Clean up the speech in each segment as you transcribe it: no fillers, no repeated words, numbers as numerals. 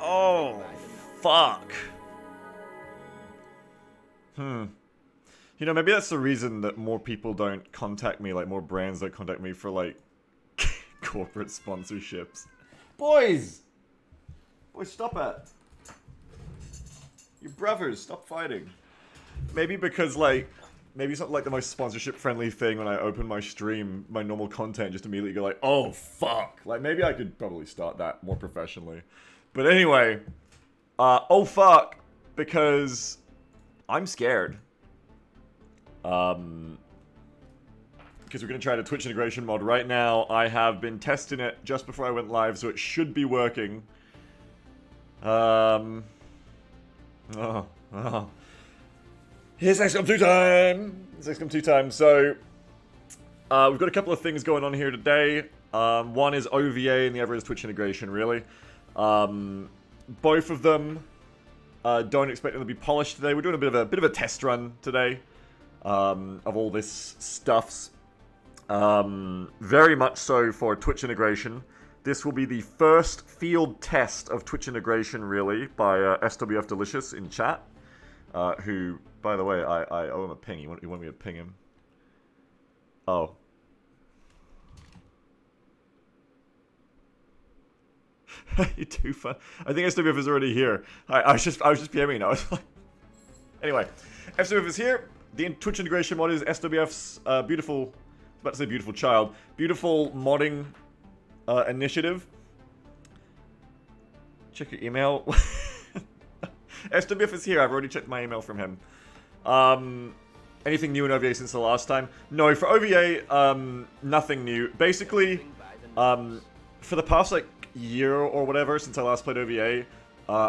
Oh, fuck. You know, maybe that's the reason that more people don't contact me, like more brands don't contact me for like corporate sponsorships. Boys! Boys, stop it. You brothers, stop fighting. Maybe because like, maybe it's not like the most sponsorship friendly thing when I open my stream, my normal content, just immediately go like, oh fuck. Like maybe I could probably start that more professionally. But anyway, oh fuck, because I'm scared. Because we're going to try the Twitch integration mod right now. I have been testing it just before I went live, so it should be working. Here's XCOM 2 time! It's XCOM 2 time. So, we've got a couple of things going on here today. One is OVA and the other is Twitch integration, really. Both of them don't expect them to be polished today. We're doing a bit of a test run today. Of all this stuffs. Very much so for Twitch integration. This will be the first field test of Twitch integration, really, by SWF Delicious in chat. Who, by the way, I owe him a ping. You want me to ping him? Oh. You're too fun. I think SWF is already here. I was just PMing. I was like... Anyway, SWF is here. The Twitch integration mod is SWF's beautiful, I was about to say beautiful child, beautiful modding initiative. Check your email. SWF is here. I've already checked my email from him. Anything new in OVA since the last time? No, for OVA, nothing new. Basically, for the past like year or whatever since I last played OVA,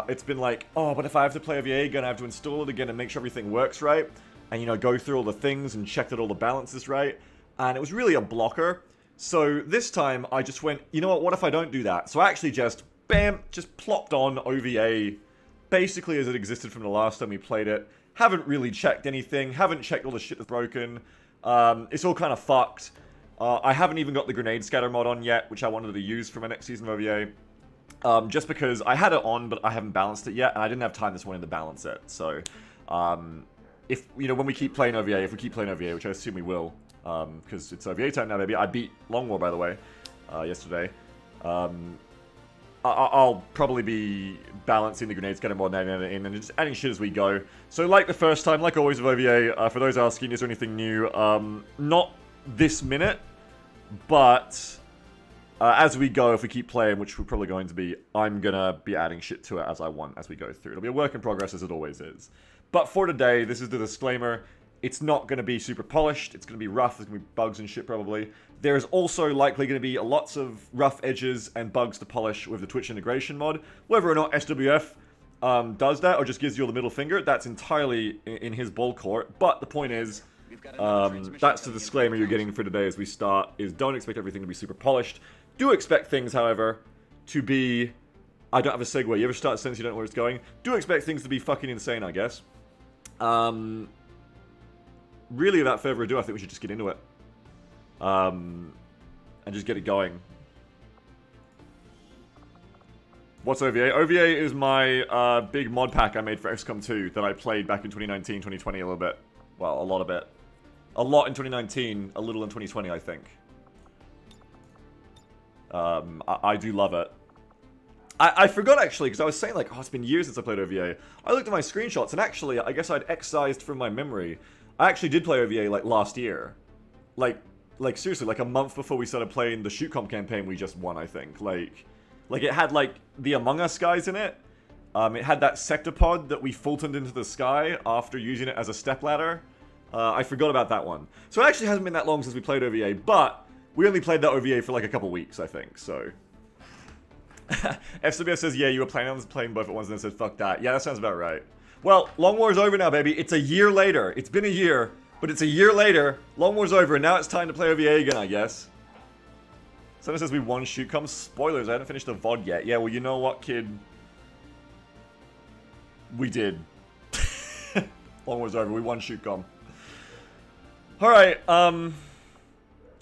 it's been like, oh, but if I have to play OVA again, I have to install it again and make sure everything works right. And, you know, go through all the things and check that all the balance is right. And it was really a blocker. So this time, I just went, you know what if I don't do that? So I actually just, bam, just plopped on OVA, basically as it existed from the last time we played it. Haven't really checked anything, haven't checked all the shit that's broken. It's all kind of fucked. I haven't even got the grenade scatter mod on yet, which I wanted to use for my next season of OVA. Just because I had it on, but I haven't balanced it yet, and I didn't have time this morning to balance it. So, if, you know, when we keep playing OVA, if we keep playing OVA, which I assume we will, because it's OVA time now, baby. I beat Long War, by the way, yesterday. I'll probably be balancing the grenades, getting more in, and just adding shit as we go. So, like the first time, like always with OVA, for those asking, is there anything new? Not this minute, but as we go, if we keep playing, which we're probably going to be, I'm gonna be adding shit to it as I want as we go through. It'll be a work in progress, as it always is. But for today, this is the disclaimer. It's not going to be super polished. It's going to be rough. There's going to be bugs and shit, probably. There's also likely going to be lots of rough edges and bugs to polish with the Twitch integration mod. Whether or not SWF does that or just gives you all the middle finger, that's entirely in his ball court. But the point is, that's the disclaimer you're getting for today as we start, is don't expect everything to be super polished. Do expect things, however, to be... I don't have a segue. You ever start a sentence you don't know where it's going? Do expect things to be fucking insane, I guess. Really, without further ado, I think we should just get into it. And just get it going. What's OVA? OVA is my big mod pack I made for XCOM 2 that I played back in 2019, 2020 a little bit. Well, a lot of it. A lot in 2019, a little in 2020, I think. I do love it. I forgot, actually, because I was saying, like, oh, it's been years since I played OVA. I looked at my screenshots, and actually, I guess I'd excised from my memory. I actually did play OVA, like, last year. Like, seriously, like, a month before we started playing the Shoot Comp campaign we just won, I think. Like, it had, like, the Among Us guys in it. It had that sectopod that we Fultoned into the sky after using it as a stepladder. I forgot about that one. So it actually hasn't been that long since we played OVA, but we only played that OVA for, like, a couple weeks, I think, so... FCBS says, yeah, you were planning on playing both at once and then said, fuck that. Yeah, that sounds about right. Well, Long War's over now, baby. It's a year later. It's been a year, but it's a year later. Long War's over, and now it's time to play OVA again, I guess. Someone says we won Shoot Comp. Spoilers, I haven't finished the VOD yet. Yeah, well, you know what, kid? We did. Long War's over. We won Shoot Comp. Alright,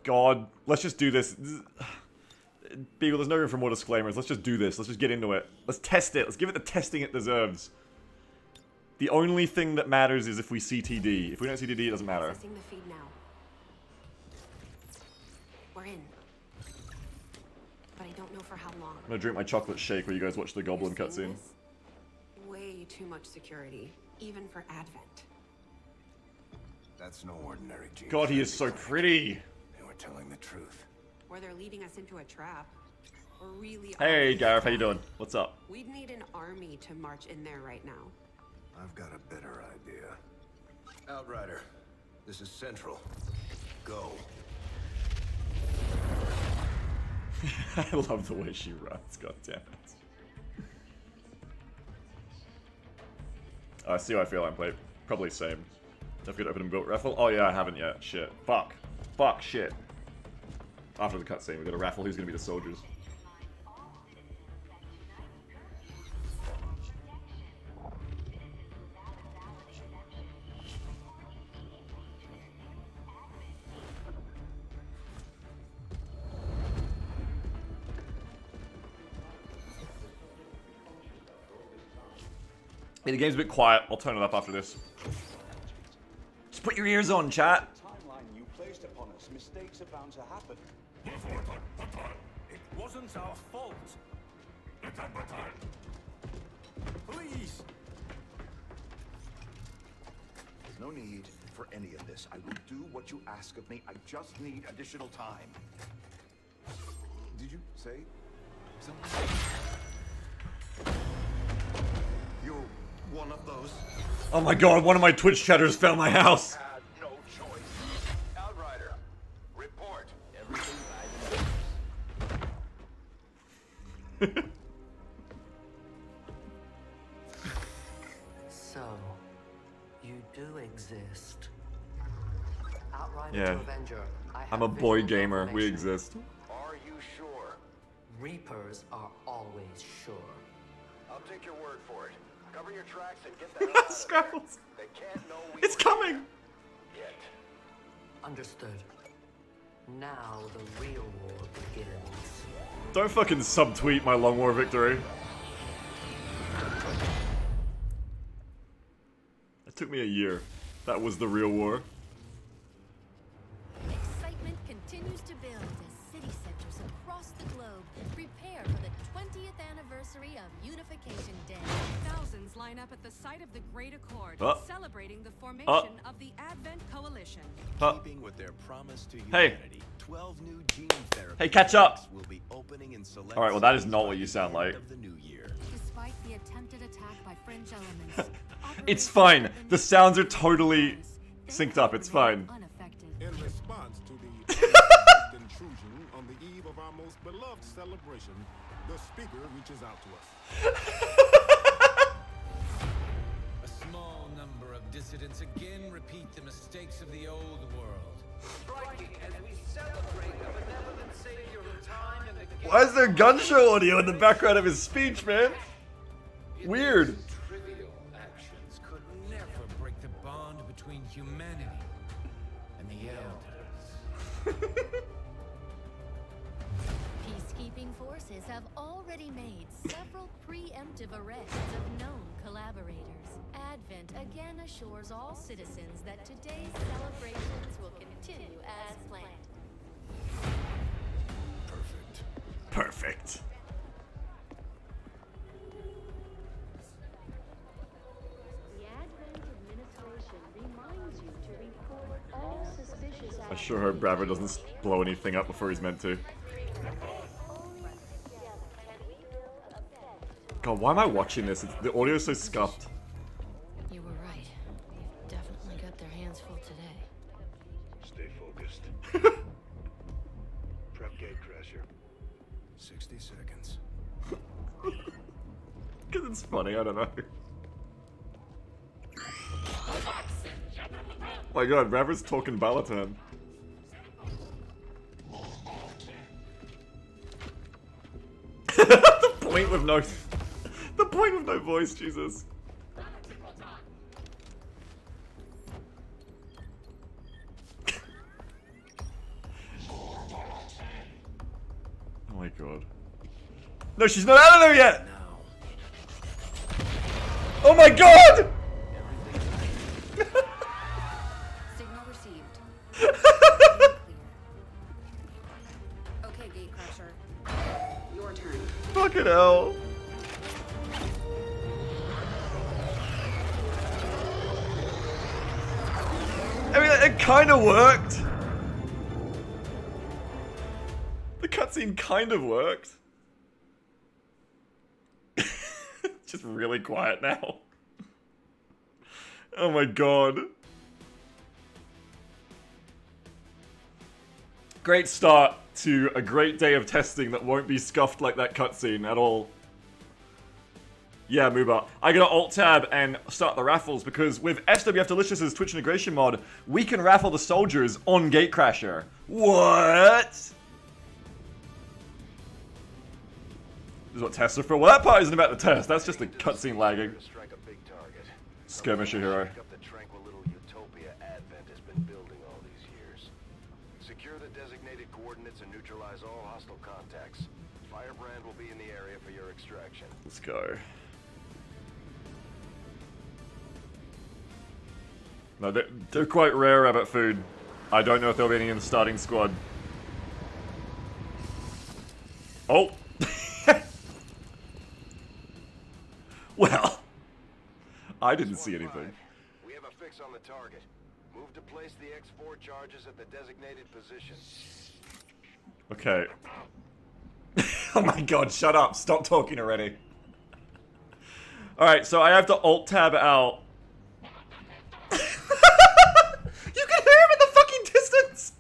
God. Let's just do this. Beagle, there's no room for more disclaimers. Let's just do this. Let's just get into it. Let's test it. Let's give it the testing it deserves. The only thing that matters is if we see TD. If we don't see TD, it doesn't matter. Accessing the feed now. We're in. But I don't know for how long. I'm gonna drink my chocolate shake while you guys watch the Goblin cutscene. Way too much security, even for Advent. That's no ordinary gene. God, he is so pretty. They were telling the truth. Or they're leading us into a trap. Or really. Hey, Gareth, how you doing? What's up? We'd need an army to march in there right now. I've got a better idea. Outrider, this is Central. Go. I love the way she runs. God damn it. I see how I feel. I'm playing probably same. Don't forget to open and build raffle. Oh yeah, I haven't yet. Shit. Fuck. Fuck. Shit. After the cutscene, we got a raffle. Who's gonna be the soldiers? Hey, the game's a bit quiet. I'll turn it up after this. Just put your ears on, chat. Timeline you placed upon us. Mistakes are bound to happen. It wasn't our fault. Please. There's no need for any of this. I will do what you ask of me. I just need additional time. Did you say something? You're one of those. Oh my god, one of my Twitch chatters found my house. Had no choice. Outrider, report. Everything So, you do exist. Outrider Yeah. to Avenger, I have I'm a boy visual gamer. We confirmation. exist. Are you sure? Reapers are always sure. I'll take your word for it. Cover your tracks and get the hell out of there. Scrapples. They can't know we It's were coming. yet. Understood. Now the real war begins. Don't fucking subtweet my long war victory. It took me a year. That was the real war. Excitement continues to build as city centers across the globe prepare for the 20th anniversary of Unification Day. Thousands line up at the site of the Great Accord, celebrating the formation of the Advent Coalition. Keeping with their promise to Hey. humanity, 12 new gene therapy Hey, catch up. clinics will be opening in select Alright, well that is cities not by what you the sound end like. of the new year. Despite the attempted attack by fringe elements, It's fine. The sounds are totally synced up. It's fine. unaffected. In response to the unexpected intrusion on the eve of our most beloved celebration, the speaker reaches out to us. A small number of dissidents again repeat the mistakes of the old world. Striking as we celebrate the benevolent savior of time and the Why is there gunshot audio in the background of his speech, man? Weird. Trivial actions could never break the bond between humanity and the elders. Peacekeeping forces have already made several preemptive arrests of known collaborators. Advent again assures all citizens that today's celebrations will continue as planned. Perfect. Perfect. The Advent administration reminds you to report all suspicious I sure hope Bravo doesn't blow anything up before he's meant to. God, why am I watching this? The audio is so scuffed. You were right. They've definitely got their hands full today. Stay focused. Prep Gatecrasher. 60 seconds. Because it's funny, I don't know. My god, Bravo's talking Balaton. The point with no... The point with no voice, Jesus. Oh my god. No, she's not out of there yet! Oh my god! Signal received. Okay, Gatecrasher. Your turn. Fucking hell. I mean, it kind of worked. The cutscene kind of worked. Just really quiet now. Oh my god. Great start to a great day of testing that won't be scuffed like that cutscene at all. Yeah, Mooba. I gotta Alt-Tab and start the raffles because with SWF Delicious's Twitch integration mod, we can raffle the soldiers on Gatecrasher. What? This is what tests are for. Well, that part isn't about the test. That's just the cutscene lagging. Skirmisher hero. The tranquil little utopia Advent has been building all these years. Secure the designated coordinates and neutralize all hostile contacts. Firebrand will be in the area for your extraction. Let's go. No, they're quite rare rabbit food. I don't know if there'll be any in the starting squad. Oh! Well, I didn't see anything. We have a fix on the target. Move to place the X4 charges at the designated position. Okay. Oh my god, shut up. Stop talking already. Alright, so I have to Alt-Tab out. You can hear him in the fucking distance!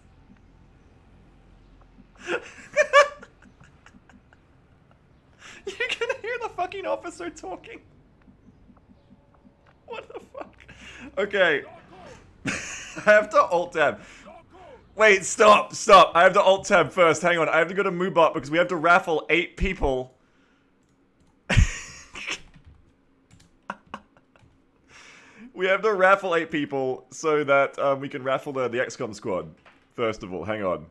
You can hear the fucking officer talking. What the fuck? Okay. I have to Alt-Tab. Wait, stop. I have to Alt-Tab first. Hang on. I have to go to Moobot because we have to raffle 8 people. We have to raffle 8 people so that we can raffle the XCOM squad. First of all, hang on.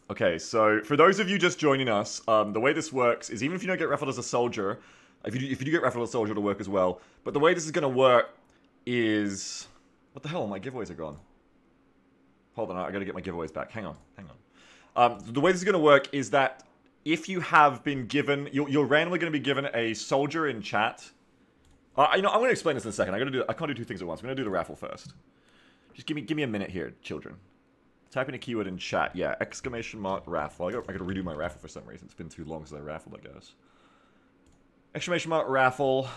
Okay, so for those of you just joining us, the way this works is even if you don't get raffled as a soldier, if you do get raffled as a soldier, it'll work as well. But the way this is going to work is... What the hell? My giveaways are gone. Hold on, I gotta get my giveaways back. Hang on. The way this is going to work is that if you have been given... You're randomly going to be given a soldier in chat. I'm going to explain this in a second. I can't do 2 things at once. I'm going to do the raffle first. Just give me a minute here, children. Type in a keyword in chat. Yeah, exclamation mark raffle. I gotta redo my raffle for some reason. It's been too long since I raffled, I guess. Exclamation mark raffle.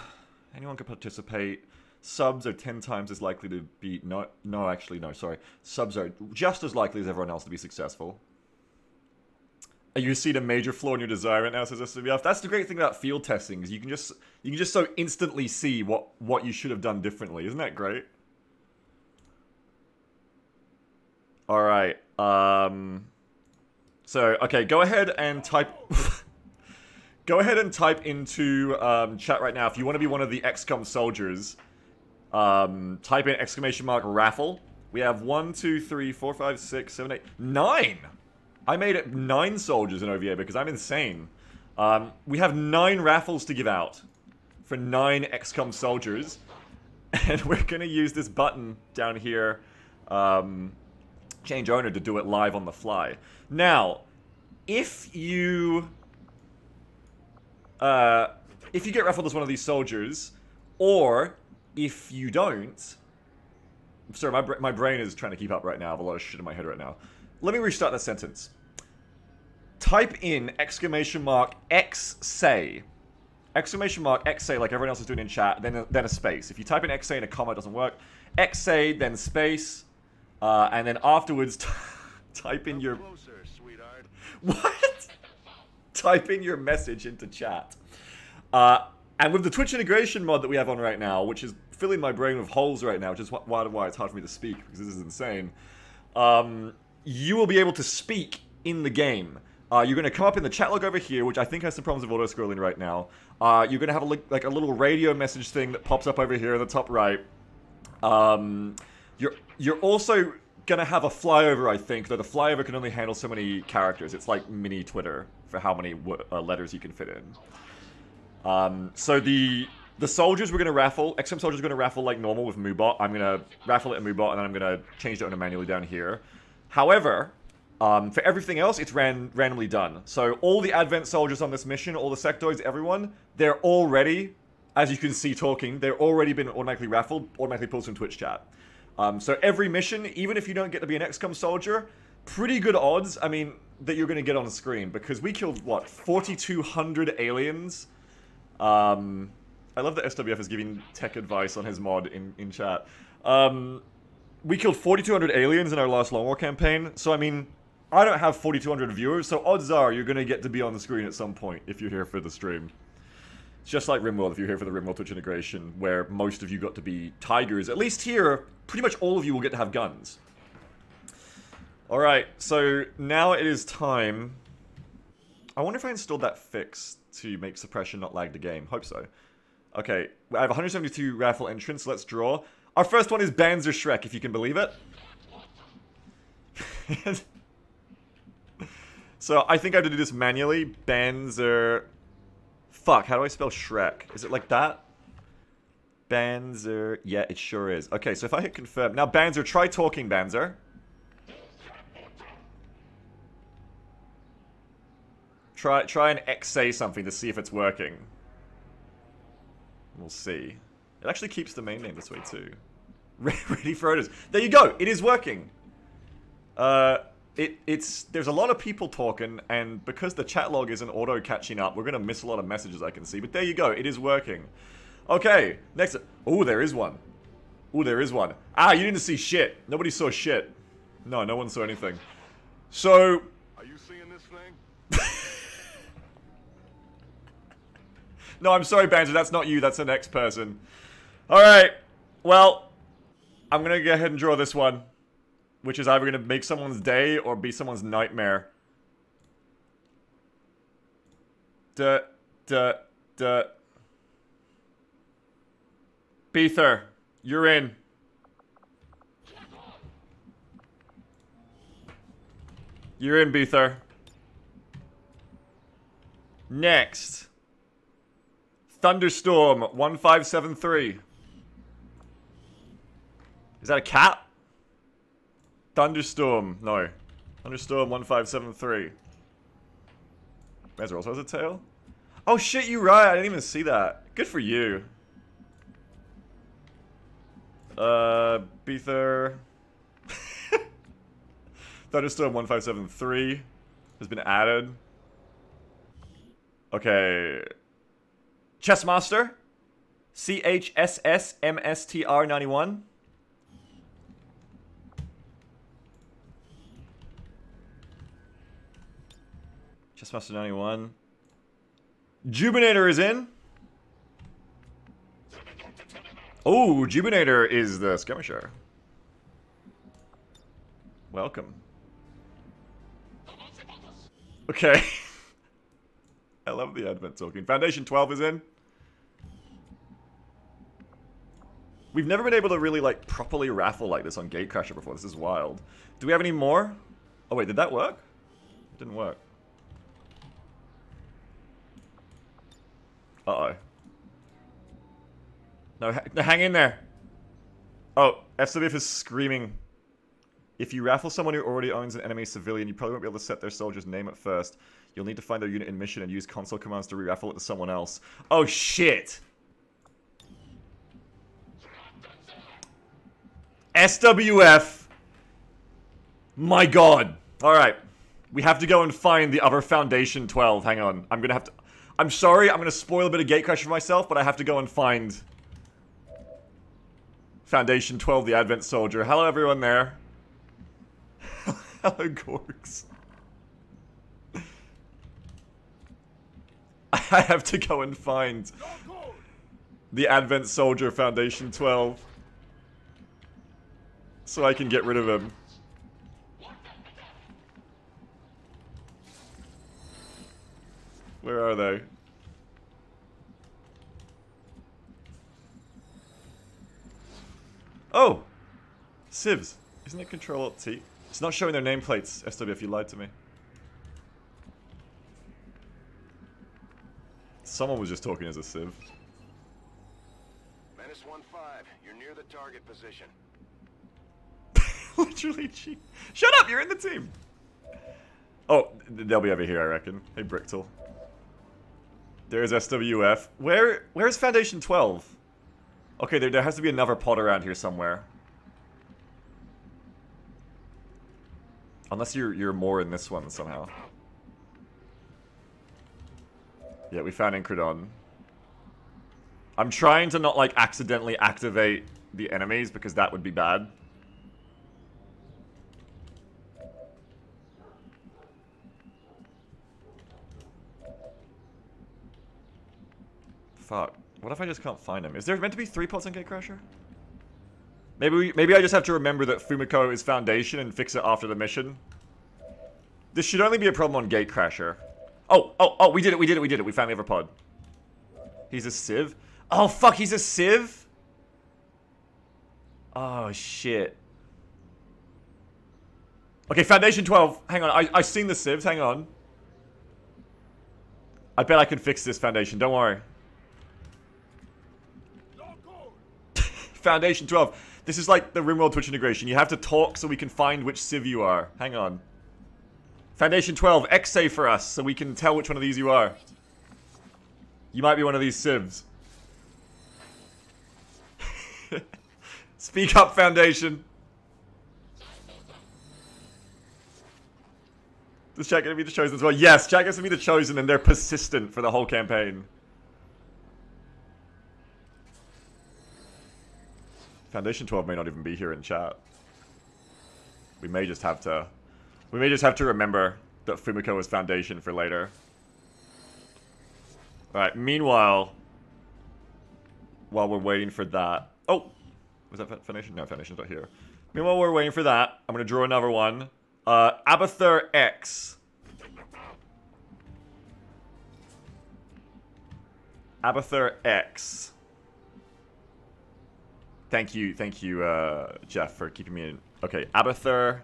Anyone can participate. Subs are 10 times as likely to be... No, actually, no, sorry. Subs are just as likely as everyone else to be successful. You see the major flaw in your design right now, says SWF. That's the great thing about field testing, is you can just so instantly see what you should have done differently. Isn't that great? Alright, so, okay, go ahead and type... go ahead and type into chat right now if you want to be one of the XCOM soldiers. Type in exclamation mark raffle. We have 1, 2, 3, 4, 5, 6, 7, 8, 9! I made it 9 soldiers in OVA because I'm insane. We have 9 raffles to give out for 9 XCOM soldiers. And we're going to use this button down here, change owner, to do it live on the fly. Now, if you get raffled as one of these soldiers, or if you don't... Sorry, my brain is trying to keep up right now. I have a lot of shit in my head right now. Let me restart that sentence. Type in exclamation mark XSay. Exclamation mark XSay like everyone else is doing in chat, then a space. If you type in XSay and a comma, it doesn't work. XSay, then space, and then afterwards type in your... Closer, sweetheart. What? Type in your message into chat. And with the Twitch integration mod that we have on right now, which is filling my brain with holes right now, which is why it's hard for me to speak, because this is insane, you will be able to speak in the game. You're going to come up in the chat log over here, which I think has some problems with auto-scrolling right now. You're going to have like a little radio message thing that pops up over here in the top right. You're also gonna have a flyover, I think, though the flyover can only handle so many characters. It's like mini Twitter for how many letters you can fit in. So the soldiers we're gonna raffle, XM soldiers are gonna raffle like normal with Moobot. I'm gonna raffle it in Moobot, and then I'm gonna change it on manually down here. However, for everything else, it's randomly done. So all the Advent soldiers on this mission, all the sectoids, everyone, they're already, as you can see talking, they're already been automatically raffled, automatically pulled from Twitch chat. So every mission, even if you don't get to be an XCOM soldier, pretty good odds, I mean, that you're going to get on the screen. Because we killed, what, 4,200 aliens? I love that SWF is giving tech advice on his mod in chat. We killed 4,200 aliens in our last Long War campaign. So, I mean, I don't have 4,200 viewers, so odds are you're going to get to be on the screen at some point if you're here for the stream. It's just like RimWorld if you're here for the RimWorld Twitch integration, where most of you got to be tigers. At least here, pretty much all of you will get to have guns. Alright, so now it is time. I wonder if I installed that fix to make suppression not lag the game. Hope so. Okay, I have 172 raffle entrants. Let's draw. Our first one is Banzer Shrek, if you can believe it. So I think I have to do this manually. Banzer... Fuck, how do I spell Shrek? Is it like that? Banzer... Yeah, it sure is. Okay, so if I hit confirm... Now, Banzer, try talking, Banzer. Try and X-say something to see if it's working. We'll see. It actually keeps the main name this way, too. Ready for orders. There you go! It is working! There's a lot of people talking, and because the chat log isn't auto-catching up, we're gonna miss a lot of messages I can see. But there you go, it is working. Okay, next... Oh, there is one. Oh, there is one. Ah, you didn't see shit. Nobody saw shit. No, no one saw anything. So... Are you seeing this thing? No, I'm sorry, Banzer, that's not you, that's the next person. Alright, well... I'm gonna go ahead and draw this one. Which is either gonna make someone's day or be someone's nightmare. Beether, you're in. You're in, Beether. Next. Thunderstorm 1573. Is that a cat? Thunderstorm. No. Thunderstorm 1573. Ezra also has a tail? Oh shit, you're right. I didn't even see that. Good for you. Beether. Thunderstorm 1573 has been added. Okay. Chessmaster. CHSSMSTR91. Chessmaster 91. Jubinator is in. Oh, Jubinator is the skirmisher. Welcome. Okay. I love the Advent talking. Foundation 12 is in. We've never been able to really, like, properly raffle like this on Gatecrasher before. This is wild. Do we have any more? Oh, wait, did that work? It didn't work. Uh-oh. No, hang in there. Oh, FCBF is screaming. If you raffle someone who already owns an enemy civilian, you probably won't be able to set their soldier's name at first. You'll need to find their unit in mission and use console commands to re-raffle it to someone else. Oh, shit! SWF! My god. Alright. We have to go and find the other Foundation 12. Hang on. I'm gonna have to... I'm sorry, I'm gonna spoil a bit of Gatecrasher for myself, but I have to go and find... Foundation 12, the Advent Soldier. Hello, everyone there. Hello, Gorgs. I have to go and find... the Advent Soldier Foundation 12. So I can get rid of him. Where are they? Oh! Civs. Isn't it Control-Alt-T? It's not showing their nameplates, SWF, you lied to me. Someone was just talking as a Civ. Menace 1-5, you're near the target position. Literally cheap. Shut up, you're in the team! Oh, they'll be over here, I reckon. Hey, Bricktel. There's SWF. Where's Foundation 12? Okay, there has to be another pod around here somewhere. Unless you're more in this one somehow. Yeah, we found Incredon. I'm trying to not, like, accidentally activate the enemies, because that would be bad. Fuck. What if I just can't find him? Is there meant to be 3 pods on Gatecrasher? Maybe I just have to remember that Fumiko is Foundation and fix it after the mission. This should only be a problem on Gatecrasher. Oh, we did it. We found the other pod. He's a Civ? Oh, fuck, he's a Civ? Oh, shit. Okay, Foundation 12. Hang on, I've seen the Civs. Hang on. I bet I can fix this, Foundation. Don't worry. Foundation 12. This is like the RimWorld Twitch integration. You have to talk so we can find which Civ you are. Hang on. Foundation 12, X-say for us so we can tell which one of these you are. You might be one of these Civs. Speak up, Foundation. Is chat gonna be the Chosen as well? Yes, chat gets to be the Chosen and they're persistent for the whole campaign. Foundation 12 may not even be here in chat. We may just have to remember that Fumiko is Foundation for later. Alright, meanwhile, while we're waiting for that... Oh! Was that Foundation? No, Foundation's not here. Meanwhile, we're waiting for that. I'm gonna draw another one. Abathur X. Abathur X. Thank you, Jeff, for keeping me in. Okay, Abathur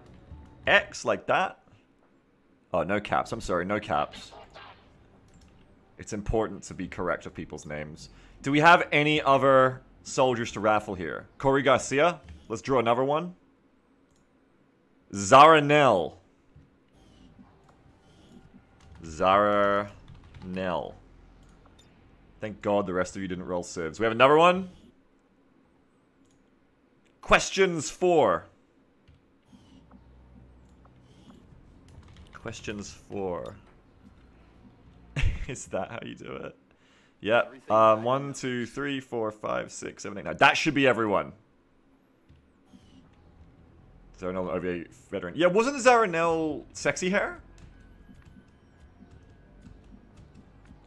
X, like that. Oh, no caps. I'm sorry, no caps. It's important to be correct with people's names. Do we have any other soldiers to raffle here? Corey Garcia. Let's draw another one. Zaranel. Zaranel. Thank God the rest of you didn't roll civs. We have another one. Questions 4. Questions 4. Is that how you do it? Yep. 1, 2, 3, 4, 5, 6, 7, 8, 9. That should be everyone. Zaranel OVA veteran. Yeah, wasn't Zaranel sexy hair?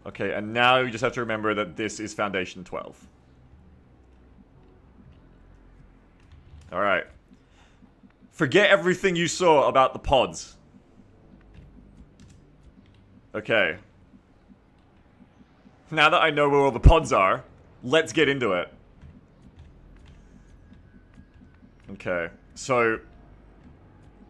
Okay, and now you just have to remember that this is Foundation 12. Alright. Forget everything you saw about the pods. Okay. Now that I know where all the pods are, let's get into it. Okay, so...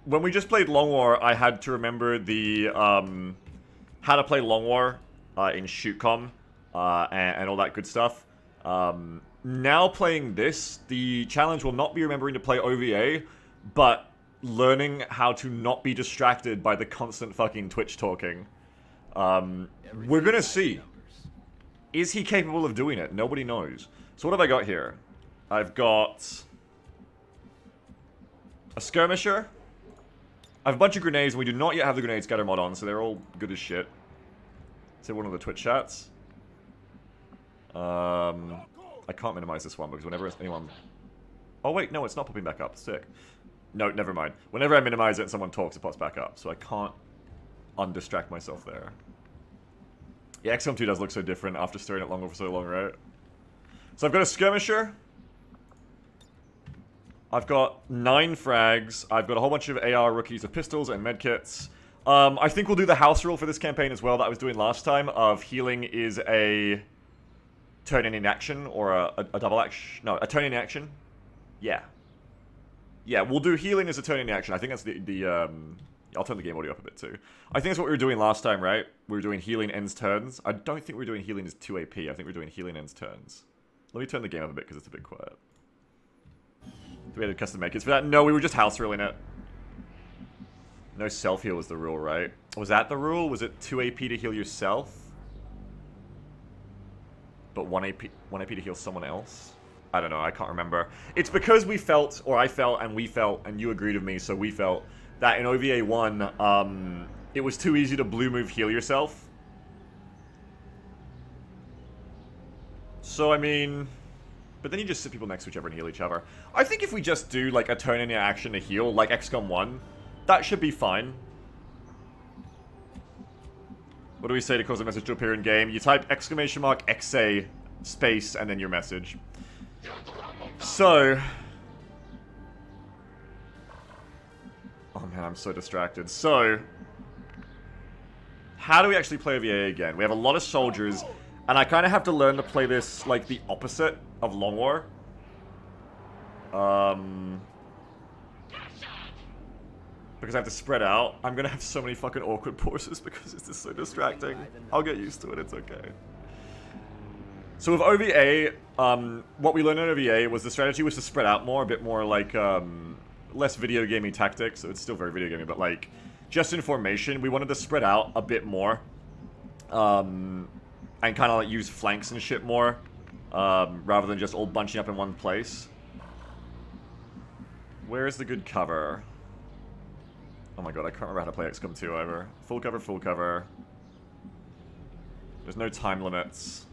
when we just played Long War, I had to remember the, how to play Long War in ShootCom, and all that good stuff. Now playing this, the challenge will not be remembering to play OVA, but learning how to not be distracted by the constant fucking Twitch talking. We're gonna see. Is he capable of doing it? Nobody knows. So what have I got here? I've got a skirmisher. I have a bunch of grenades, and we do not yet have the grenade scatter mod on, so they're all good as shit. Say one of the Twitch chats. I can't minimize this one because whenever anyone... Oh wait, no, it's not popping back up. Sick. No, never mind. Whenever I minimize it and someone talks, it pops back up, so I can't undistract myself there. Yeah, XCOM 2 does look so different after staring at Long War for so long, right? So I've got a skirmisher. I've got 9 frags. I've got a whole bunch of AR rookies with pistols and medkits. I think we'll do the house rule for this campaign as well that I was doing last time, of healing is a turn in action, or a double action. No, a turn in action. Yeah. Yeah, we'll do healing as a turn in the action. I think that's I'll turn the game audio up a bit too. I think that's what we were doing last time, right? We were doing healing ends turns. I don't think we're doing healing as 2 AP. I think we're doing healing ends turns. Let me turn the game up a bit because it's a bit quiet. Do we have custom make it for that? No, we were just house ruling it. No self-heal was the rule, right? Was that the rule? Was it 2 AP to heal yourself? But 1 AP to heal someone else? I don't know, I can't remember. It's because we felt, or I felt, and we felt, and you agreed with me, so we felt, that in OVA 1, it was too easy to blue move heal yourself. So, I mean... But then you just sit people next to each other and heal each other. I think if we just do, like, a turn in your action to heal, like XCOM 1, that should be fine. What do we say to cause a message to appear in game? You type XA space and then your message. So... Oh man, I'm so distracted. So... How do we actually play OVA again? We have a lot of soldiers, and I kind of have to learn to play this, like, the opposite of Long War. Because I have to spread out. I'm gonna have so many fucking awkward pauses because it's just so distracting. I'll get used to it, it's okay. So with OVA, what we learned in OVA was the strategy was to spread out more, a bit more like, less video gamey tactics. So it's still very video gamey, but like, just in formation, we wanted to spread out a bit more. And kind of like use flanks and shit more, rather than just all bunching up in one place. Where is the good cover? Oh my god, I can't remember how to play XCOM 2 either. Full cover, full cover. There's no time limits.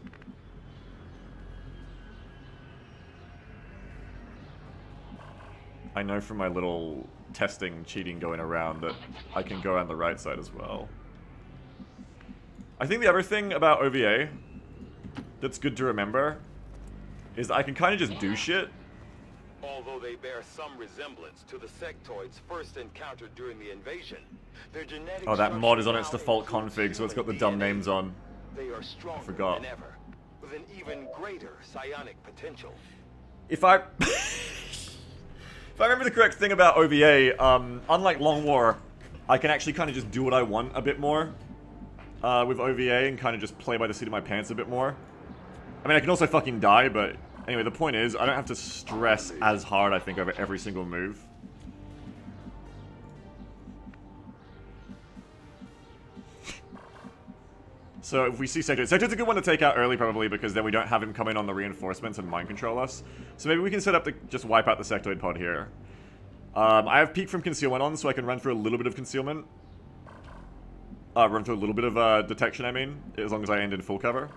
I know from my little testing cheating going around that I can go around the right side as well. I think the other thing about OVA that's good to remember is that I can kind of just do shit. Although they bear some resemblance to the sectoids first encountered during the invasion, their genetic Oh, that mod is on its structure default now config, so it's got the includes dumb human names on. They are I stronger forgot. than ever, with an even greater psionic potential. If I... If I remember the correct thing about OVA, unlike Long War, I can actually kind of just do what I want a bit more with OVA and kind of just play by the seat of my pants a bit more. I mean, I can also fucking die, but anyway, the point is, I don't have to stress as hard, I think, over every single move. So if we see Sector, Sector's a good one to take out early probably because then we don't have him come in on the reinforcements and mind control us. So maybe we can set up to just wipe out the sectoid pod here. I have peek from concealment on so I can run through a little bit of concealment. Run through a little bit of detection, I mean, as long as I end in full cover.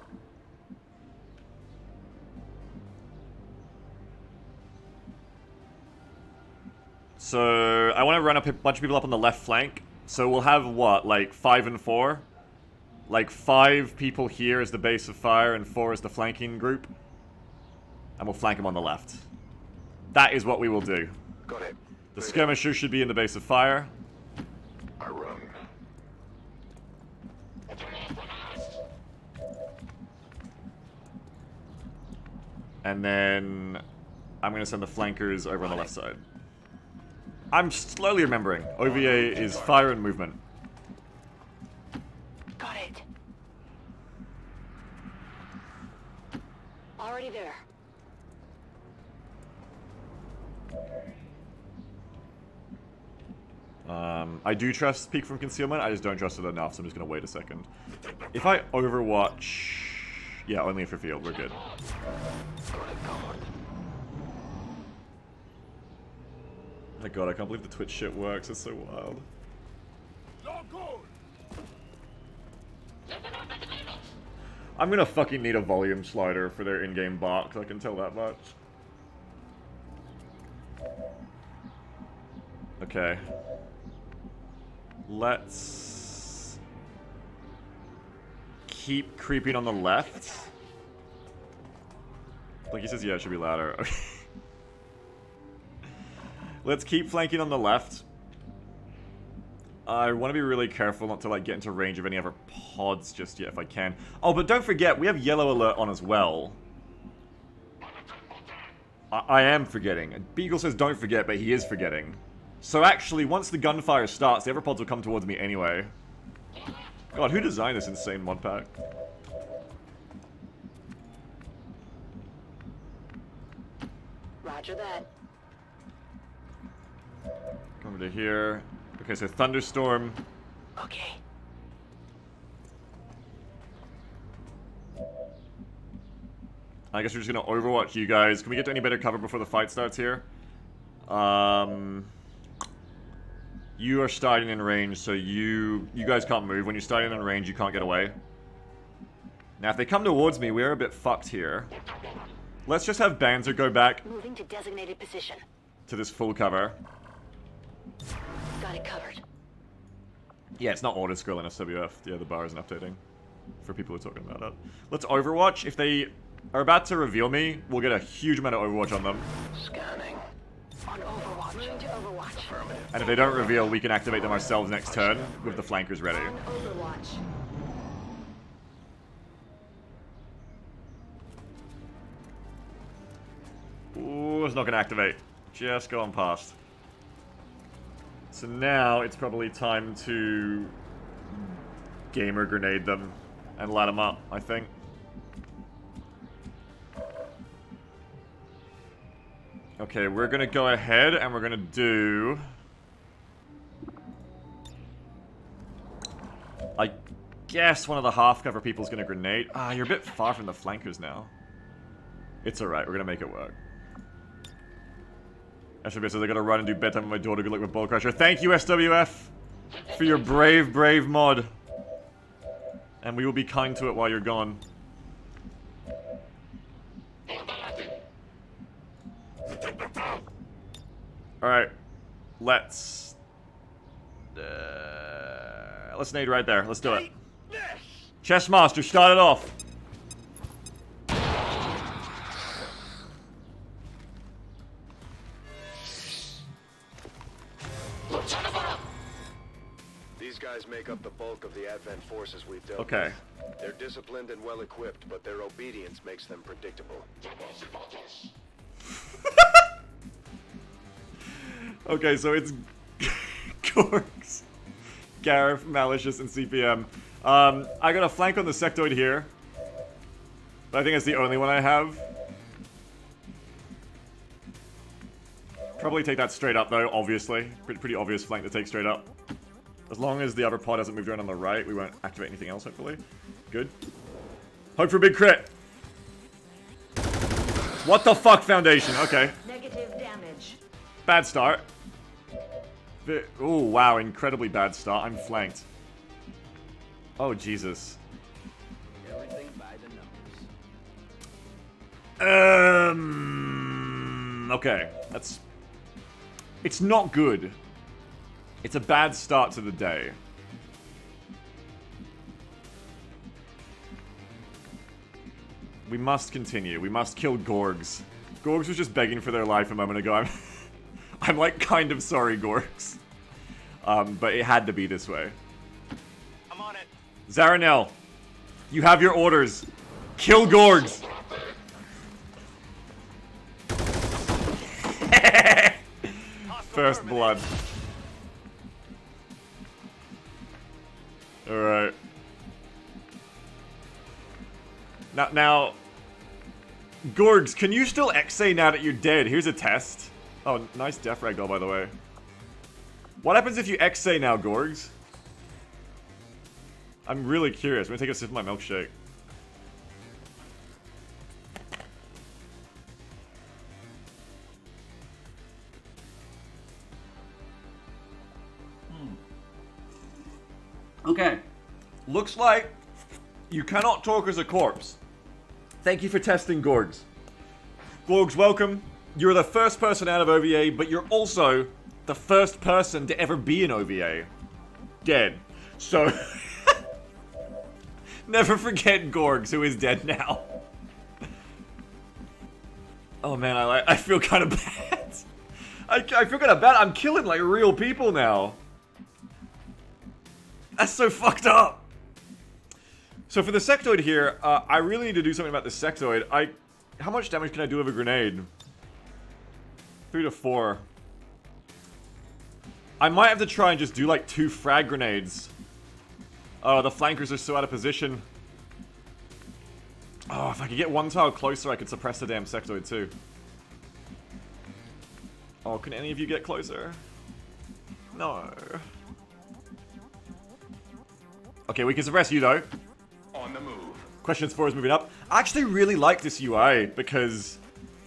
So I want to run a bunch of people up on the left flank. So we'll have what, like 5 and 4? Like 5 people here as the base of fire and 4 as the flanking group. And we'll flank them on the left. That is what we will do. Got it. The skirmisher should be in the base of fire. I run. And then I'm going to send the flankers over on the left side. I'm slowly remembering. OVA is fire and movement. Got it. Already there. I do trust peek from concealment, I just don't trust it enough, so I'm just going to wait a second. If I overwatch... Yeah, only if you're field, we're good. My god, I can't believe the Twitch shit works, it's so wild. I'm gonna fucking need a volume slider for their in-game box, I can tell that much. Okay. Let's keep creeping on the left. Like he says, yeah, it should be louder. Okay. Let's keep flanking on the left. I want to be really careful not to like get into range of any other pods just yet if I can. Oh, but don't forget, we have yellow alert on as well. I am forgetting. Beagle says don't forget, but he is forgetting. So actually, once the gunfire starts, the Everpods will come towards me anyway. God, who designed this insane mod pack? Roger that. Over to here. Okay, so Thunderstorm. Okay. I guess we're just gonna overwatch you guys. Can we get to any better cover before the fight starts here? You are starting in range, so you guys can't move. When you're starting in range, you can't get away. Now, if they come towards me, we're a bit fucked here. Let's just have Banzer go back Moving to designated position. to this full cover. Got it covered. Yeah, it's not auto-scroll in SWF. Yeah, the bar isn't updating. For people who are talking about it. Let's Overwatch. If they are about to reveal me, we'll get a huge amount of Overwatch on them. Scanning. On Overwatch. Moving to Overwatch. And if they don't reveal, we can activate them ourselves next turn with the flankers ready. On Overwatch. Ooh, it's not going to activate. Just go on past. So now it's probably time to gamer grenade them and light them up, I think. Okay, we're going to go ahead and we're going to do... I guess one of the half-cover people's going to grenade. Ah, you're a bit far from the flankers now. It's alright, we're going to make it work. SWF says I gotta run and do bedtime with my daughter. Good luck with Gatecrasher. Thank you, SWF, for your brave, brave mod. And we will be kind to it while you're gone. Alright. Let's nade right there. Let's do it. Chessmaster, start it off. These guys make up the bulk of the Advent forces we've dealt Okay. with. They're disciplined and well equipped, but their obedience makes them predictable. Okay, so it's Gorks, Gareth, Malicious, and CPM. I got a flank on the sectoid here. But I think it's the only one I have. Probably take that straight up, though, obviously. Pretty obvious flank to take straight up. As long as the other pod hasn't moved around on the right, we won't activate anything else, hopefully. Good. Hope for a big crit. What the fuck, Foundation? Okay. Negative damage. Bad start. Oh, wow, incredibly bad start. I'm flanked. Oh, Jesus. Everything by the numbers. Okay. That's... It's not good. It's a bad start to the day. We must continue. We must kill Gorgs. Gorgs was just begging for their life a moment ago. I'm like kind of sorry, Gorgs. But it had to be this way. I'm on it. Zaranel, you have your orders. Kill Gorgs. First blood. Alright. Now, Gorgs, can you still X-say now that you're dead? Here's a test. Oh, nice death ragdoll, by the way. What happens if you X-say now, Gorgs? I'm really curious. I'm gonna take a sip of my milkshake. Okay. Looks like you cannot talk as a corpse. Thank you for testing Gorgs. Gorgs, welcome. You're the first person out of OVA, but you're also the first person to ever be in OVA. Dead. So, never forget Gorgs, who is dead now. Oh man, I feel kind of bad. I feel kind of bad. I'm killing like real people now. That's so fucked up. So for the sectoid here, I really need to do something about the sectoid. How much damage can I do with a grenade? 3 to 4. I might have to try and just do like 2 frag grenades. Oh, the flankers are so out of position. Oh, if I could get 1 tile closer, I could suppress the damn sectoid too. Oh, can any of you get closer? No. Okay, we can suppress you though. On the move. Questions 4 is moving up. I actually really like this UI because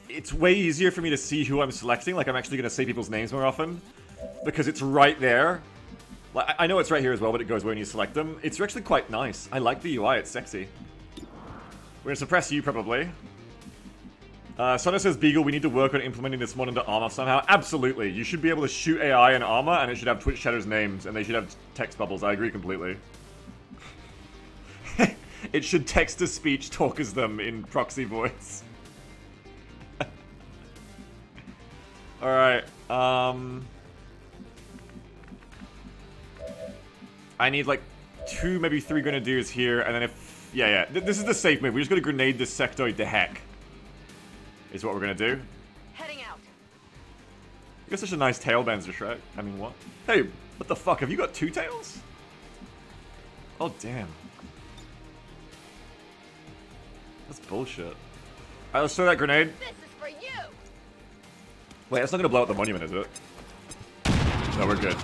it's way easier for me to see who I'm selecting. Like, I'm actually going to say people's names more often because it's right there. Like, I know it's right here as well, but it goes when you select them. It's actually quite nice. I like the UI. It's sexy. We're going to suppress you, probably. Sona says, Beagle, we need to work on implementing this mod into armor somehow. Absolutely. You should be able to shoot AI in armor, and it should have Twitch chatters' names, and they should have text bubbles. I agree completely. It should text-to-speech talk as them in proxy voice. Alright, I need like 2, maybe 3 grenadiers here, and then if... Yeah. This is the safe move. We just gotta grenade this sectoid to heck. Is what we're gonna do. Heading out. You got such a nice tail, Banzer Shrek. I mean, what? Hey, what the fuck? Have you got 2 tails? Oh, damn. That's bullshit. Alright, let's throw that grenade. This is for you. Wait, that's not gonna blow up the monument, is it? No, we're good.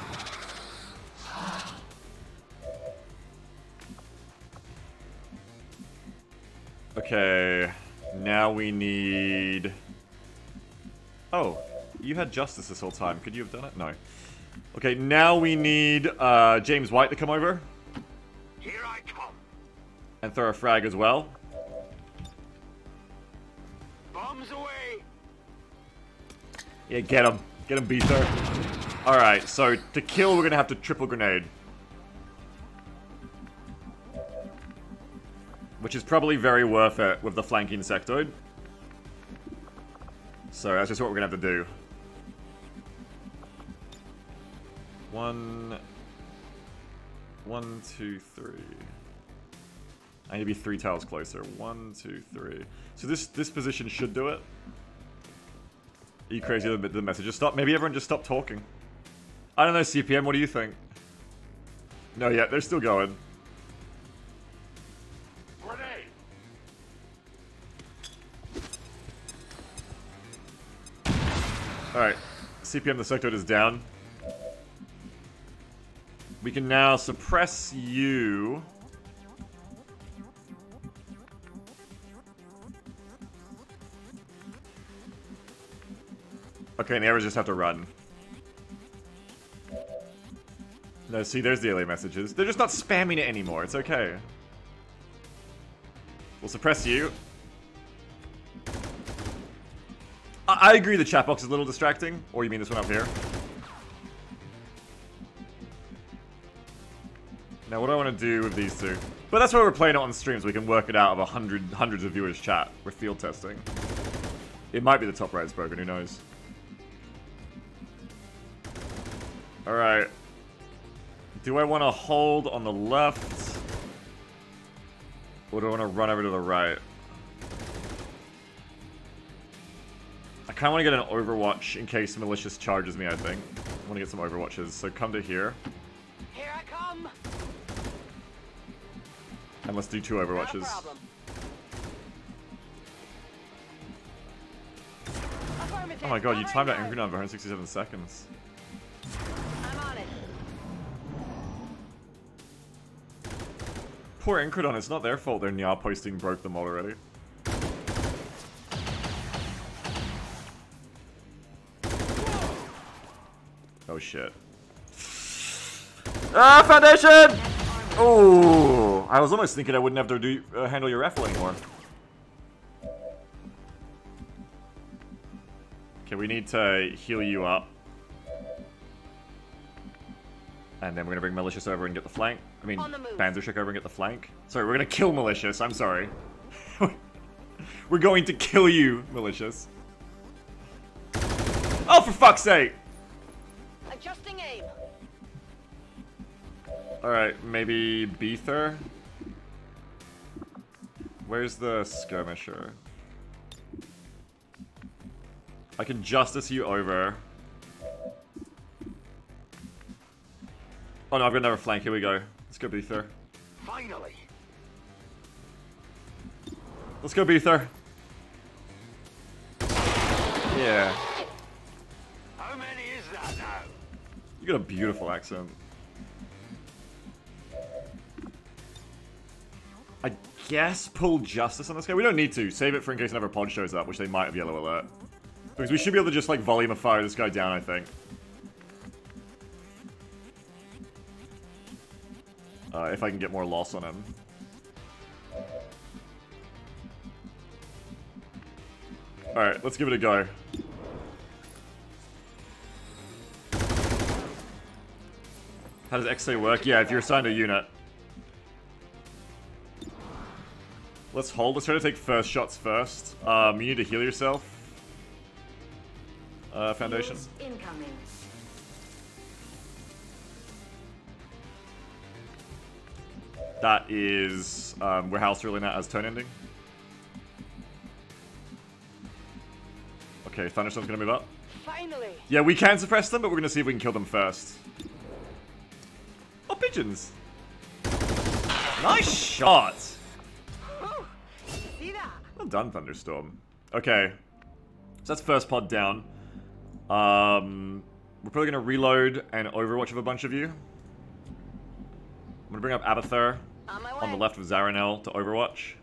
Okay, now we need... Oh, you had justice this whole time. Could you have done it? No. Okay, now we need James White to come over. Here I come. And throw a frag as well. Bombs away. Yeah, get him. Get him, Beether. Alright, so to kill, we're gonna have to triple grenade. Which is probably very worth it with the flanking sectoid. So that's just what we're gonna have to do. 1, 2, 3. I need to be 3 tiles closer. 1, 2, 3. So this position should do it. Are you crazy that the messages stop? Maybe everyone just stopped talking. I don't know, CPM, what do you think? No, yeah, they're still going. Grenade. Alright, CPM the sectoid is down. We can now suppress you. Okay, and the others just have to run. No, see, there's the early messages. They're just not spamming it anymore. It's okay. We'll suppress you. I agree the chat box is a little distracting. Or you mean this one up here? Now, what do I want to do with these two? But that's why we're playing it on streams. We can work it out of hundreds of viewers chat. We're field testing. It might be the top right is broken. Who knows? Alright. Do I want to hold on the left? Or do I want to run over to the right? I kind of want to get an overwatch in case Malicious charges me, I think. I want to get some overwatches, so come to here. Here I come. And let's do 2 overwatches. Oh my god, you timed out Incredon for 167 seconds. I'm on it. Poor Incredon, it's not their fault their Nya posting broke them already. Oh shit. Ah, Foundation! Oh, I was almost thinking I wouldn't have to do handle your raffle anymore. Okay, we need to heal you up. And then we're gonna bring Malicious over and get the flank. I mean, Banzershik over and get the flank. Sorry, we're gonna kill Malicious, I'm sorry. We're going to kill you, Malicious. Oh, for fuck's sake! Adjusting aim. Alright, maybe Beether? Where's the skirmisher? I can justice you over. Oh no, I've got another flank. Here we go. Let's go, Beether. Finally. Let's go, Beether. Yeah. How many is that now? You got a beautiful accent. I guess pull justice on this guy. We don't need to. Save it for in case another pod shows up, which they might have yellow alert. Because we should be able to just like volume of fire this guy down, I think. If I can get more loss on him. Alright, let's give it a go. How does XA work? Yeah, if you're assigned a unit. Let's hold. Let's try to take first shots first. You need to heal yourself. Foundation. Incoming. That is, we're house ruling that as turn ending. Okay, Thunderstorm's gonna move up. Finally. Yeah, we can suppress them, but we're gonna see if we can kill them first. Oh, pigeons! Nice shot! Whew. See that? Well done, Thunderstorm. Okay. So that's first pod down. We're probably gonna reload and overwatch with a bunch of you. I'm gonna bring up Abathur on the left of Zaranel to overwatch.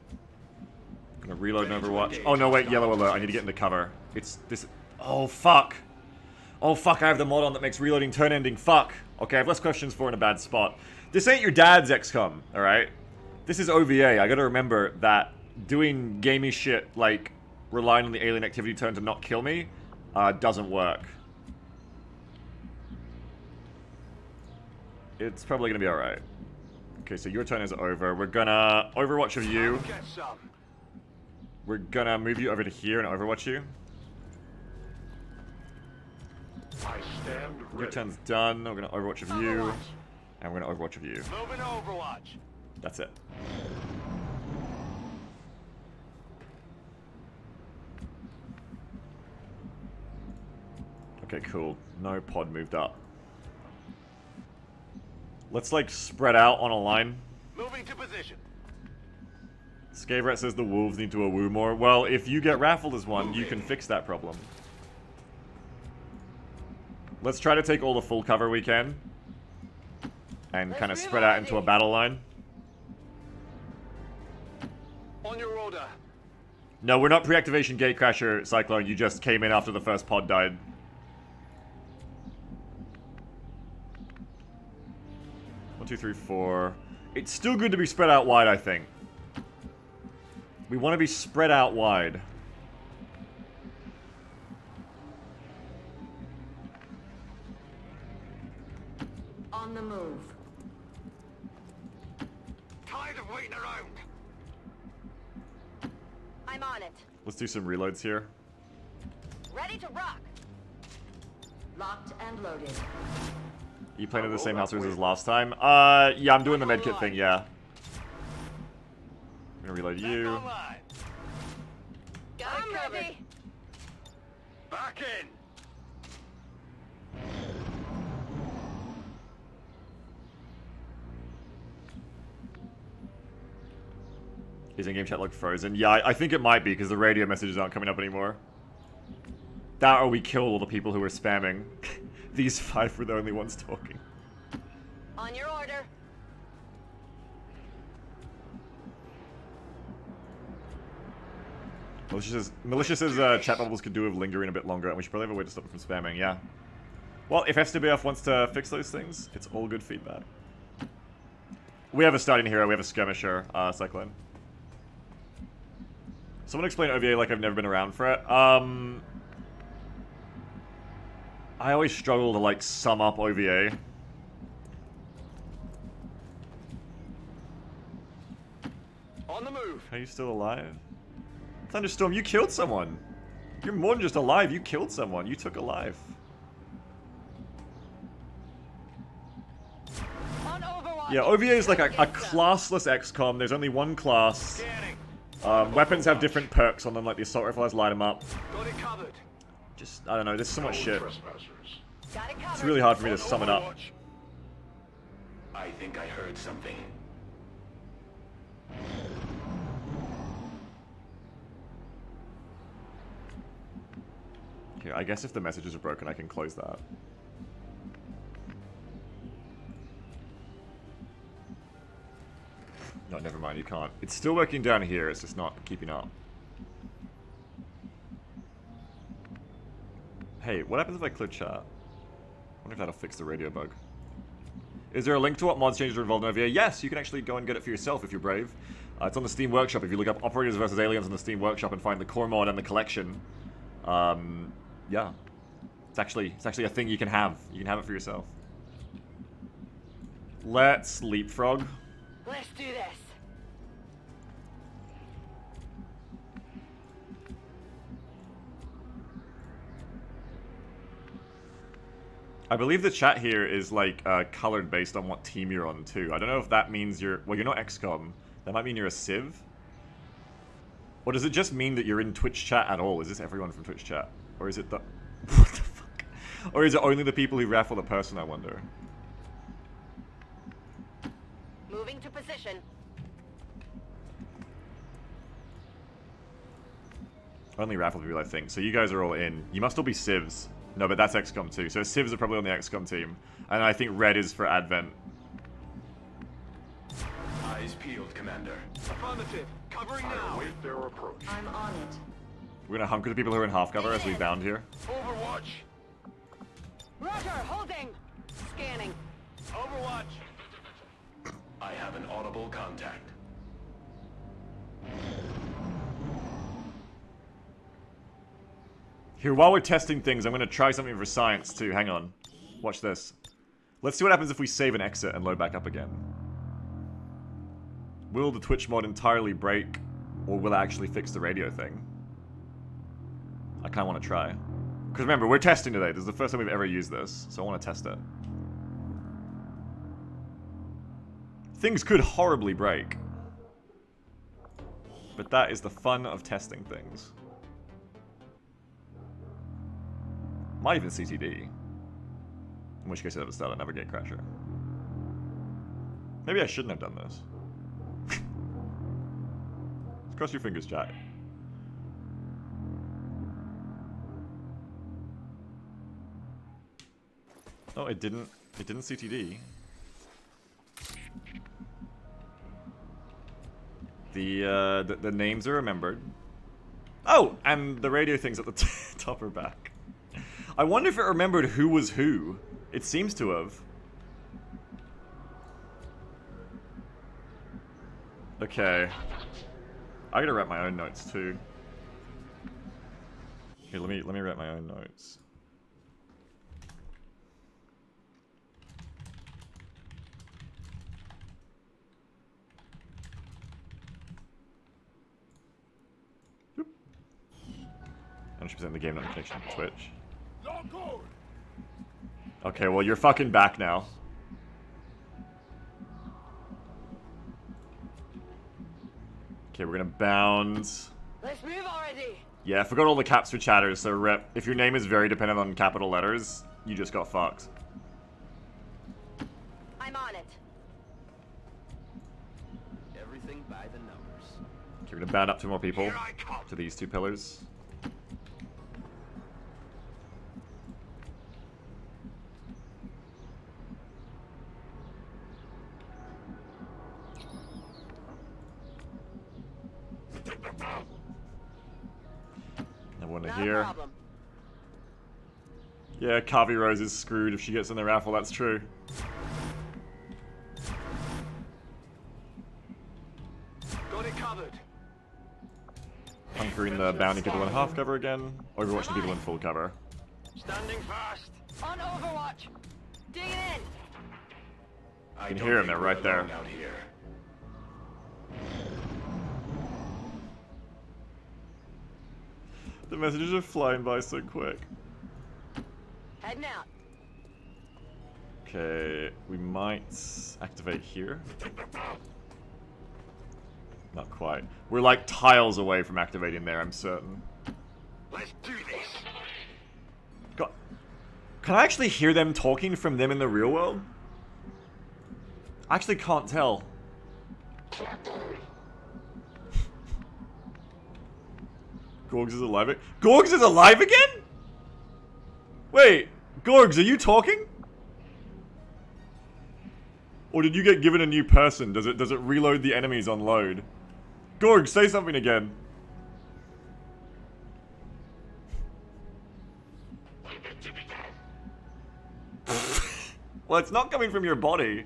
I'm gonna reload and overwatch. Oh no, wait, yellow alert. I need to get into cover. It's this. Oh fuck. Oh fuck, I have the mod on that makes reloading turn ending. Fuck. Okay, I have less questions for in a bad spot. This ain't your dad's XCOM, alright? This is OVA. I gotta remember that doing gamey shit like relying on the alien activity turn to not kill me doesn't work. It's probably gonna be alright. Okay, so your turn is over. We're gonna overwatch of you. We're gonna move you over to here and overwatch you. Your turn's done. We're gonna overwatch of you. And we're gonna overwatch of you. Moving to Overwatch. That's it. Okay, cool. No pod moved up. Let's like spread out on a line. Moving to position. Scavrat says the wolves need to awoo more. Well, if you get raffled as one, you can fix that problem. Let's try to take all the full cover we can. And kind of spread out into a battle line. On your order. No, we're not pre-activation Gatecrasher, Cyclone. You just came in after the first pod died. One, two, three, four. It's still good to be spread out wide, I think. We want to be spread out wide. On the move. Tired of waiting around. I'm on it. Let's do some reloads here. Ready to rock. Locked and loaded. You playing in the same house as last time? Yeah, I'm doing the medkit thing, yeah. I'm gonna reload you. I'm ready. Back in. Is in-game chat like frozen? Yeah, I think it might be because the radio messages aren't coming up anymore. That or we kill all the people who are spamming. These 5 were the only ones talking. On your order. Malicious's chat bubbles could do with lingering a bit longer, and we should probably have a way to stop it from spamming, yeah. Well, if SWF wants to fix those things, it's all good feedback. We have a starting hero, we have a skirmisher, Cyclone. Someone explain OVA like I've never been around for it. I always struggle to, like, sum up OVA. On the move. Are you still alive? Thunderstorm, you killed someone. You're more than just alive, you killed someone. You took a life. On Overwatch. Yeah, OVA is like a classless XCOM. There's only one class. Weapons have different perks on them, like the assault rifle has light 'em up. Got it covered. Just, I don't know, there's so much shit. Got it It's covered. really hard for me to sum it up. I think I heard something. Here, I guess if the messages are broken, I can close that. No, never mind, you can't. It's still working down here, it's just not keeping up. Hey, what happens if I clear chat? I wonder if that'll fix the radio bug. Is there a link to what mods changes are involved in OVA? Yes, you can actually go and get it for yourself if you're brave. It's on the Steam Workshop. If you look up Operators vs. Aliens on the Steam Workshop and find the core mod and the collection, yeah. It's actually a thing you can have. You can have it for yourself. Let's leapfrog. Let's do this. I believe the chat here is like colored based on what team you're on too. I don't know if that means you're, well, you're not XCOM. That might mean you're a Civ. Or does it just mean that you're in Twitch chat at all? Is this everyone from Twitch chat? Or is it the, what the fuck? Or is it only the people who raffle the person, I wonder? Moving to position. Only raffle people, I think. So you guys are all in. You must all be Civs. No, but that's XCOM too. So Civs are probably on the XCOM team. And I think red is for Advent. Eyes peeled, Commander. Affirmative. Covering now. Await their approach. I'm on it. We're gonna hunker the people who are in half cover as we bound here. Overwatch. Roger, holding. Scanning. Overwatch. I have an audible contact. Here, while we're testing things, I'm gonna try something for science too. Hang on. Watch this. Let's see what happens if we save and exit and load back up again. Will the Twitch mod entirely break, or will it actually fix the radio thing? I kinda wanna try. Because remember, we're testing today. This is the first time we've ever used this, so I wanna test it. Things could horribly break. But that is the fun of testing things. Might even CTD. In which case I'd have to start another Gatecrasher. Maybe I shouldn't have done this. Cross your fingers, chat. Oh, it didn't CTD. The names are remembered. Oh, and the radio things at the top are back. I wonder if it remembered who was who. It seems to have. Okay. I gotta write my own notes too. Here, let me write my own notes. Boop. 100% the game, not the connection to Twitch. Okay, well, you're fucking back now. Okay, we're gonna bound. Let's move already. Yeah, I forgot all the caps for chatters, so rep. If your name is very dependent on capital letters, you just got fucked. I'm on it. Everything by the numbers. Okay, we're gonna bound up 2 more people to these 2 pillars. Here. Yeah, Kavi Rose is screwed if she gets in the raffle, that's true. Got it covered. Hunkering the bounty people in half cover again. Overwatching people in full cover. Standing fast. On Overwatch. Digging in. You can hear them, they're right there. Out here. The messages are flying by so quick. Heading out. Okay, we might activate here. Not quite. We're like tiles away from activating there, I'm certain. Let's do this. Can I actually hear them talking from them in the real world? I actually can't tell. Gorgs is alive. Gorgs is alive again? Wait, Gorgs, are you talking? Or did you get given a new person? Does it reload the enemies on load? Gorgs, say something again. Well, it's not coming from your body.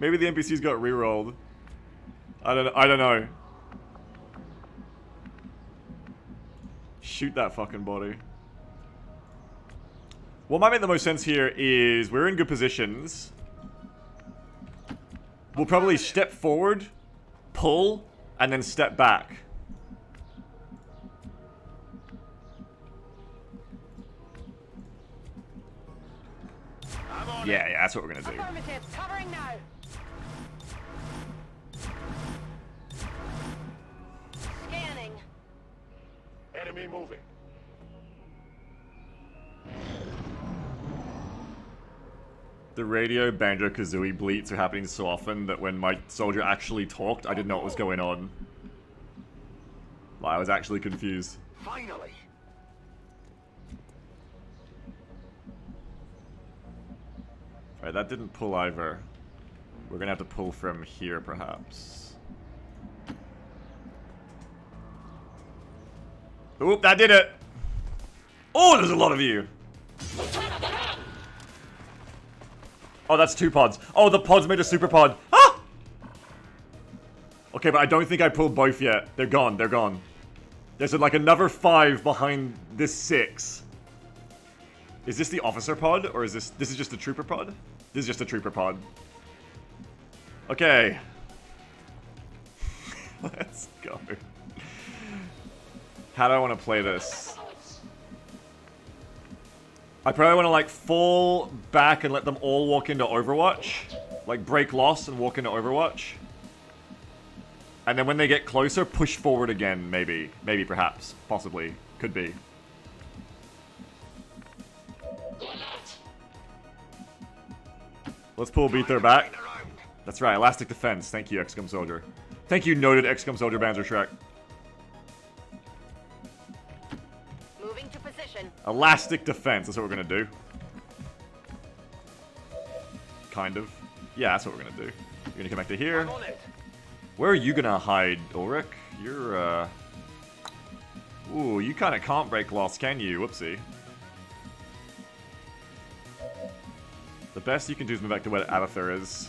Maybe the NPCs got rerolled. I don't know. Shoot that fucking body. What might make the most sense here is we're in good positions. We'll probably step forward, pull, and then step back. Yeah, that's what we're gonna do. Affirmative, covering now. Scanning. Enemy moving. The radio Banjo-Kazooie bleats are happening so often that when my soldier actually talked, I didn't know what was going on. I was actually confused. Finally. Alright, that didn't pull either. We're gonna have to pull from here, perhaps. Oop, that did it! Oh, there's a lot of you! Oh, that's 2 pods. Oh, the pods made a super pod. Ah! Okay, but I don't think I pulled both yet. They're gone, they're gone. There's like another 5 behind this 6. Is this the officer pod, or is this is just a trooper pod? This is just a trooper pod. Okay. Let's go. How do I want to play this? I probably want to like fall back and let them all walk into Overwatch. Like break loss and walk into Overwatch. And then when they get closer, push forward again, maybe. Maybe, perhaps. Possibly. Could be. Let's pull Beather back. That's right, elastic defense. Thank you, XCOM Soldier. Thank you, noted XCOM Soldier Banzer Shrek. Moving to position. Elastic defense, that's what we're gonna do. Kind of. Yeah, that's what we're gonna do. You're gonna come back to here. Where are you gonna hide, Ulrich? You're, Ooh, you kinda can't break loss, can you? Whoopsie. The best you can do is move back to where Abathur is.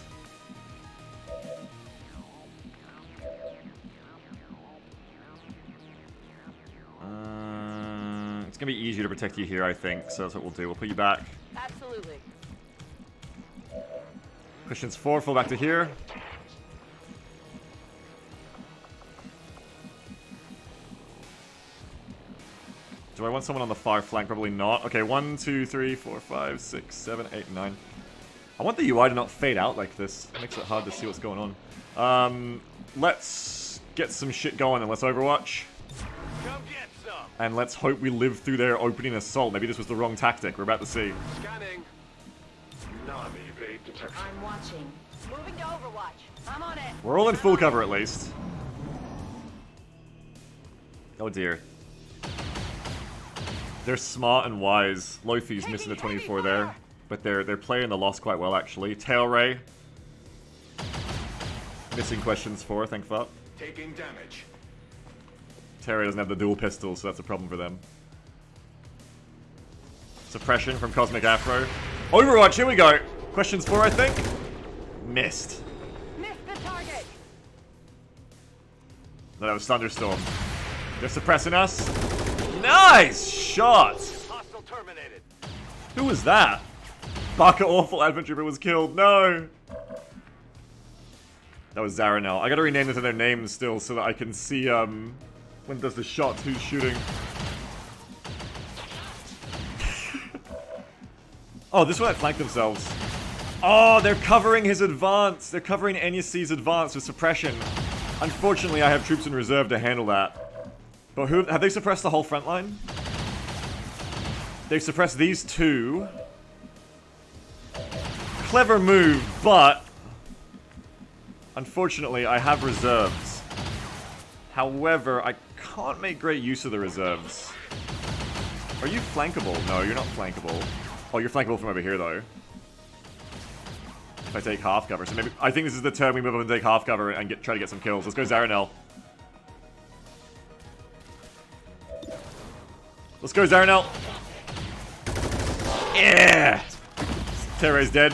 It's gonna be easier to protect you here, I think, so that's what we'll do. We'll put you back. Absolutely. Christian's 4, fall back to here. Do I want someone on the far flank? Probably not. Okay, 1, 2, 3, 4, 5, 6, 7, 8, 9. I want the UI to not fade out like this. It makes it hard to see what's going on. Let's get some shit going and let's Overwatch. Come get some. And let's hope we live through their opening assault. Maybe this was the wrong tactic. We're about to see. Scanning. Non-evade detection. I'm watching. Moving to Overwatch. I'm on it. We're all in full cover at least. Oh dear. They're smart and wise. Lofi's missing the 24 there. But they're playing the loss quite well, actually. Tail Ray. Missing questions 4, thank fuck. Taking damage. Terry doesn't have the dual pistol, so that's a problem for them. Suppression from Cosmic Afro. Overwatch, here we go. Questions 4, I think. Missed. Missed the target. No, that was Thunderstorm. They're suppressing us. Nice shot! Hostile terminated. Who was that? Baka Awful Advent Trooper was killed. No! That was Zaranel. I gotta rename them to their names still so that I can see, when it does the shots, who's shooting. Oh, this one flanked themselves. Oh, they're covering his advance. They're covering NUC's advance with suppression. Unfortunately, I have troops in reserve to handle that. But who have they suppressed the whole front line? They've suppressed these 2. clever move, but unfortunately I have reserves. However, I can't make great use of the reserves. Are you flankable? No, you're not flankable. Oh, you're flankable from over here, though. If I take half cover. So maybe... I think this is the turn we move up and take half cover and try to get some kills. Let's go Zaranel. Let's go Zaranel. Yeah! Terray's dead.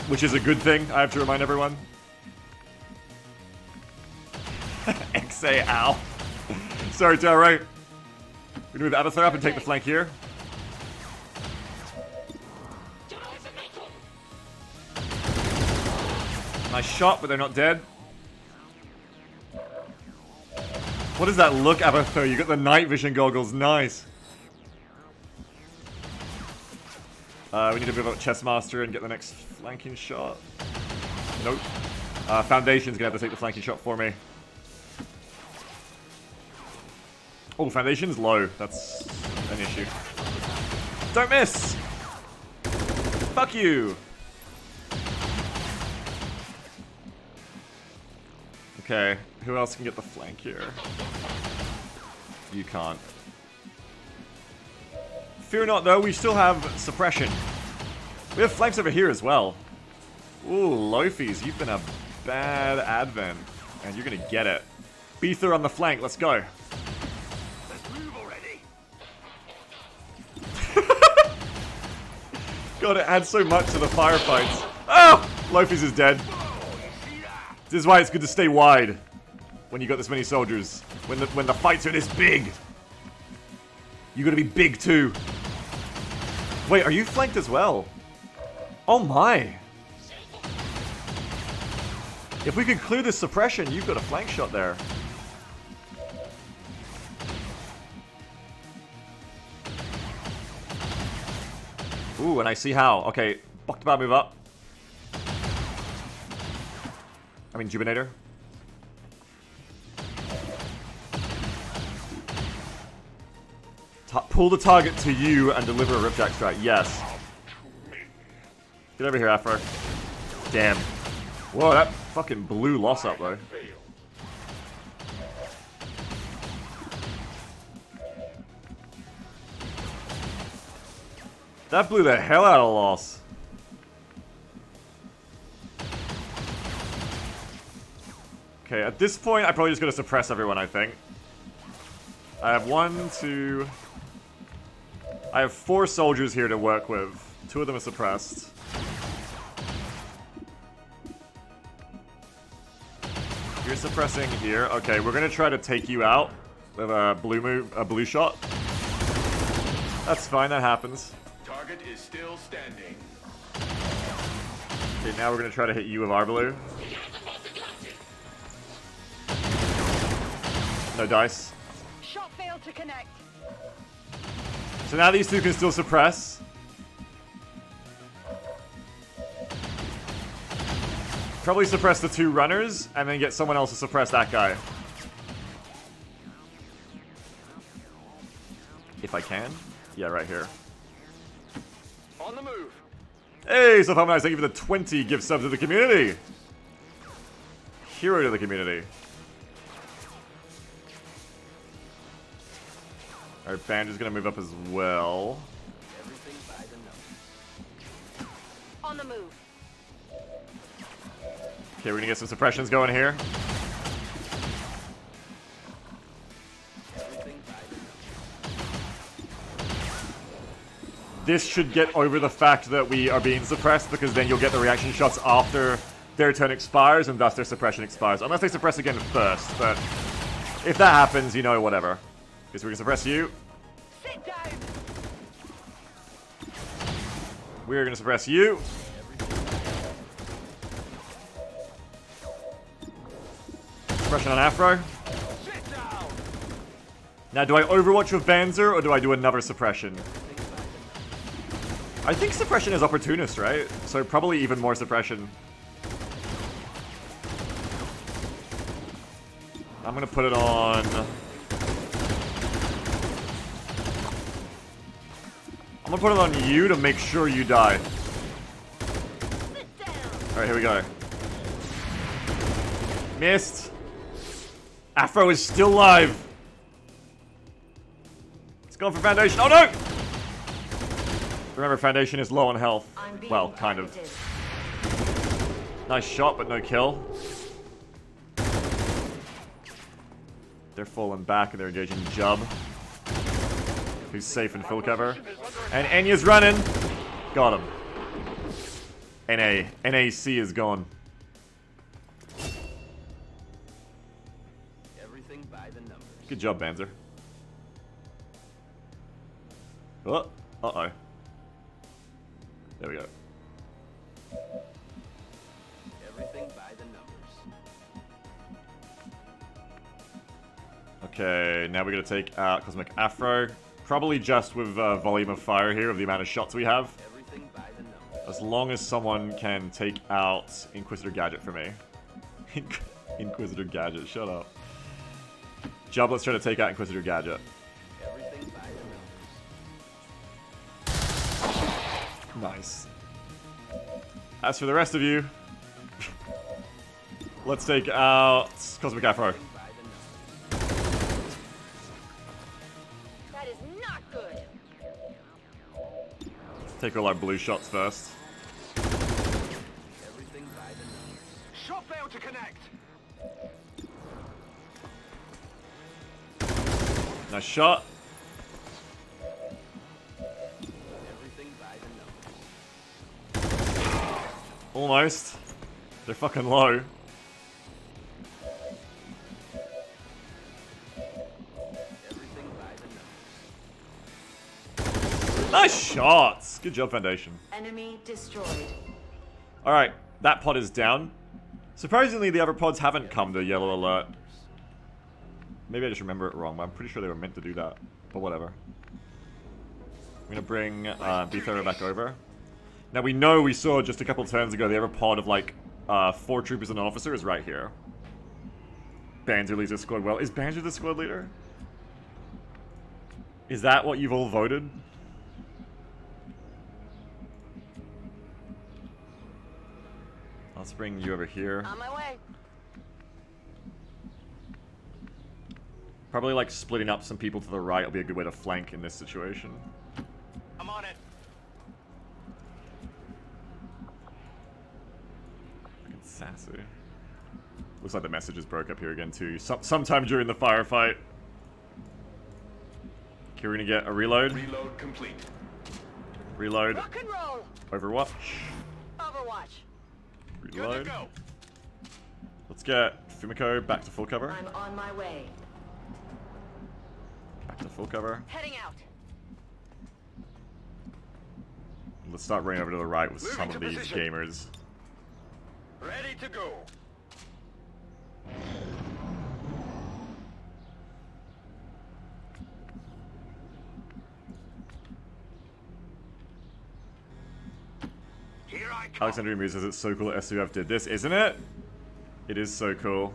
Which is a good thing, I have to remind everyone. XA, ow. Sorry, Terray. We're gonna move Abathur up and take the flank here. Nice shot, but they're not dead. What does that look, Abathur? You got the night vision goggles. Nice. We need to move up Chessmaster and get the next flanking shot. Nope. Foundation's gonna have to take the flanking shot for me. Oh, Foundation's low. That's an issue. Don't miss! Fuck you! Okay, who else can get the flank here? You can't. Fear not, though, we still have suppression. We have flanks over here as well. Ooh, Lofies, you've been a bad advent. And you're gonna get it. Beether on the flank, let's go. God, it adds so much to the firefights. Oh! Lofies is dead. This is why it's good to stay wide when you got this many soldiers. When the fights are this big. You gotta be big too. Wait, are you flanked as well? Oh my! If we could clear this suppression, you've got a flank shot there. Ooh, and I see how. Okay, Boktabar, move up. I mean, Jubinator. Pull the target to you and deliver a Ripjack strike. Yes. Get over here, Afro. Damn. Whoa, that fucking blew Loss up, though. That blew the hell out of Loss. Okay, at this point, I'm probably just going to suppress everyone, I think. I have 1, 2... I have 4 soldiers here to work with. 2 of them are suppressed. You're suppressing here. Okay, we're going to try to take you out with a blue shot. That's fine, that happens. Target is still standing. Okay, now we're going to try to hit you with our blue. No dice. Shot failed to connect. So now these 2 can still suppress. Probably suppress the 2 runners, and then get someone else to suppress that guy. If I can. Yeah, right here. On the move. Hey, so nice. Thank you for the 20 gift subs to the community. Hero to the community. Alright, Banjo's gonna move up as well. On the move. Okay, we're gonna get some suppressions going here. This should get over the fact that we are being suppressed, because then you'll get the reaction shots after their turn expires, and thus their suppression expires. Unless they suppress again first, but if that happens, you know, whatever. Because we can suppress you. Sit down. We're gonna suppress you. Suppression on Afro. Now, do I overwatch with Banzer, or do I do another suppression? I think suppression is opportunist, right? So probably even more suppression. I'm gonna put it on... I'm gonna put it on you to make sure you die. Alright, here we go. Missed. Afro is still alive. It's going for Foundation. Oh no! Remember, Foundation is low on health. Well, kind of. Nice shot, but no kill. They're falling back and they're engaging Jub, who's safe in full cover. And Enya's running. Got him. NAC is gone. Everything by the numbers. Good job, Banzer. Oh, uh-oh. There we go. Everything by the numbers. Okay, now we're gonna take out Cosmic Afro. Probably just with volume of fire here, of the amount of shots we have. Everything by the numbers. As long as someone can take out Inquisitor Gadget for me. Inquisitor Gadget, shut up. Jub, let's try to take out Inquisitor Gadget. Everything by the numbers. Nice. As for the rest of you, let's take out Cosmic Afro. That is not good. Take all our blue shots first. Everything by the numbers. Shot failed to connect. Nice shot. Everything by the numbers. Almost. They're fucking low. Everything by the numbers. Nice shots. Good job, Foundation. Enemy destroyed. Alright, that pod is down. Surprisingly, the other pods haven't come to yellow alert. Maybe I just remember it wrong, but I'm pretty sure they were meant to do that. But whatever. I'm gonna bring B-Thera back over. Now we know we saw just a couple turns ago the other pod of like 4 troopers and an officer is right here. Banzer leads the squad well. Is Banzer the squad leader? Is that what you've all voted? Let's bring you over here. On my way. Probably like splitting up some people to the right will be a good way to flank in this situation. I'm on it. Fucking sassy. Looks like the messages broke up here again too. Sometime during the firefight. Okay, we're gonna get a reload. Reload complete. Rock Reload. and roll. Overwatch. Overwatch. Reload. Good to go. Let's get Fumiko back to full cover. I'm on my way. Back to full cover. Heading out. Let's start running over to the right with some Moving of to these position. gamers. Ready to go. Here I come. Alexandria Muse says it's so cool that SUF did this, isn't it? It is so cool.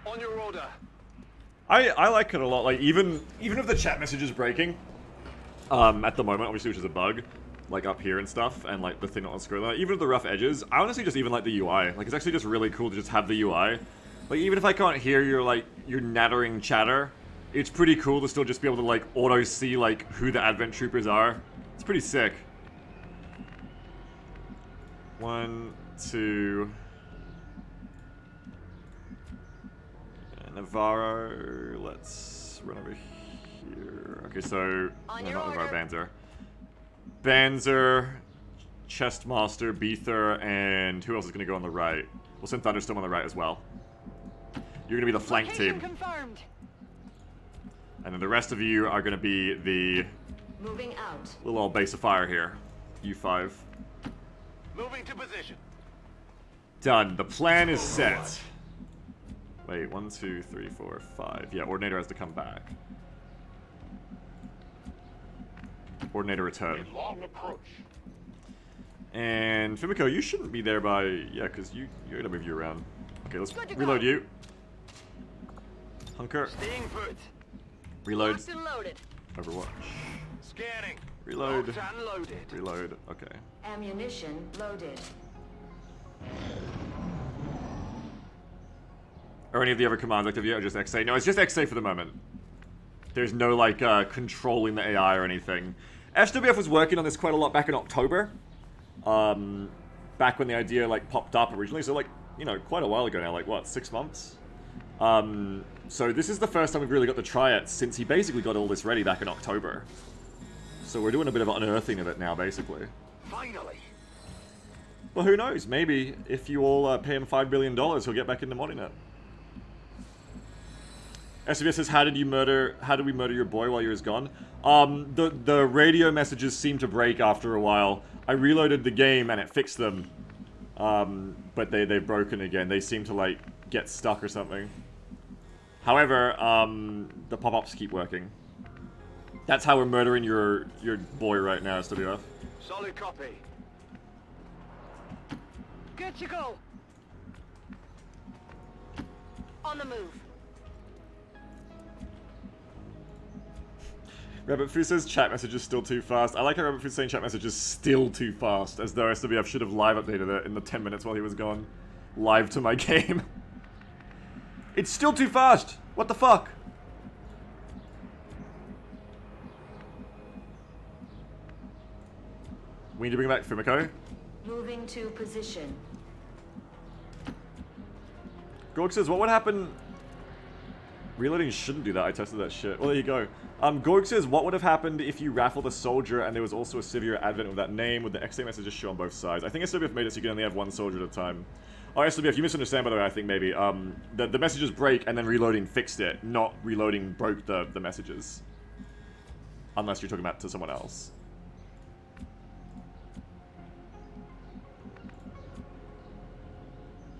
On your order. I like it a lot. Like even if the chat message is breaking, at the moment, obviously, which is a bug, like up here and stuff, and like the thing not on screen, like, even with the rough edges, I honestly just even like the UI. Like it's actually just really cool to just have the UI. Like even if I can't hear your nattering chatter, it's pretty cool to still just be able to like auto see like who the Advent Troopers are. It's pretty sick. 1, 2. Navarro, let's run over here. Okay, so On no, your not Navarro, order. Banzer, Chestmaster, Beether, and who else is going to go on the right? We'll send Thunderstorm on the right as well. You're going to be the flank Location team. confirmed. And then the rest of you are going to be the Moving out. little old base of fire here. U5. Moving to position. Done. The plan is set. Wait, 1, 2, 3, 4, 5. Yeah, Ordinator has to come back. Ordinator return. Long approach. And Fumiko, you shouldn't be there by... Yeah, because you're going to move you around. Okay, let's reload go. you. Hunker. Staying put. Reload. Locked and loaded. Overwatch. Scanning. Reload. Locked and loaded. Reload. Okay. Ammunition loaded. Are any of the other commands active yet, or just XA? No, it's just XA for the moment. There's no, like, controlling the AI or anything. SWF was working on this quite a lot back in October. Back when the idea, like, popped up originally. So, like, you know, quite a while ago now. Like, what, 6 months? So this is the first time we've really got to try it since he basically got all this ready back in October. So we're doing a bit of unearthing of it now, basically. Finally. Well, who knows? Maybe if you all pay him $5 billion, he'll get back into modding it. SVS says, how did we murder your boy while you was gone? The radio messages seemed to break after a while. I reloaded the game and it fixed them. But they've broken again. They seem to, like, get stuck or something. However, the pop-ups keep working. That's how we're murdering your boy right now, SWF. Solid copy. Good to go. On the move. Rabbit Food says chat message is still too fast. I like how Rabbit Food saying chat message is still too fast, as though SWF should have live updated it in the 10 minutes while he was gone. Live to my game. It's still too fast! What the fuck? We need to bring back Fumiko. Moving to position. Gorg says, what would happen... Reloading shouldn't do that, I tested that shit. Well, there you go. Gorg says, what would have happened if you raffled a soldier and there was also a severe advent with that name? Would the XA messages show on both sides? I think SWF made it so you can only have one soldier at a time. Oh, SWF, you misunderstand, by the way, I think, maybe. The messages break and then reloading fixed it, not reloading broke the messages. Unless you're talking about to someone else.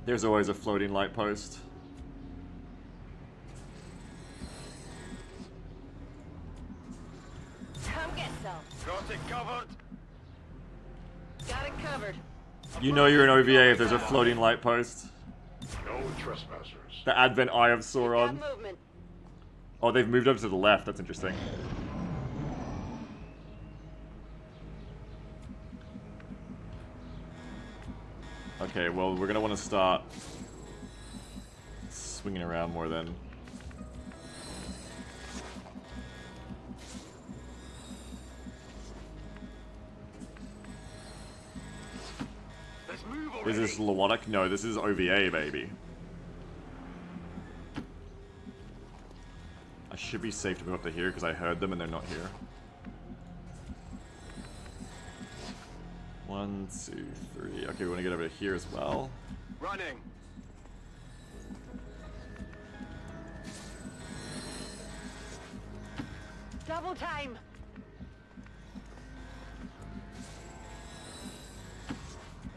There's always a floating light post. Come get some. Got it covered. Got it covered. You know you're an OVA if there's a floating light post. No trespassers. The Advent Eye of Sauron. Oh, they've moved over to the left. That's interesting. Okay, well, we're gonna want to start swinging around more then. Is this Lawonic? No, this is OVA, baby. I should be safe to move up to here because I heard them and they're not here. 1, 2, 3. Okay, we want to get over to here as well. Running. Double time.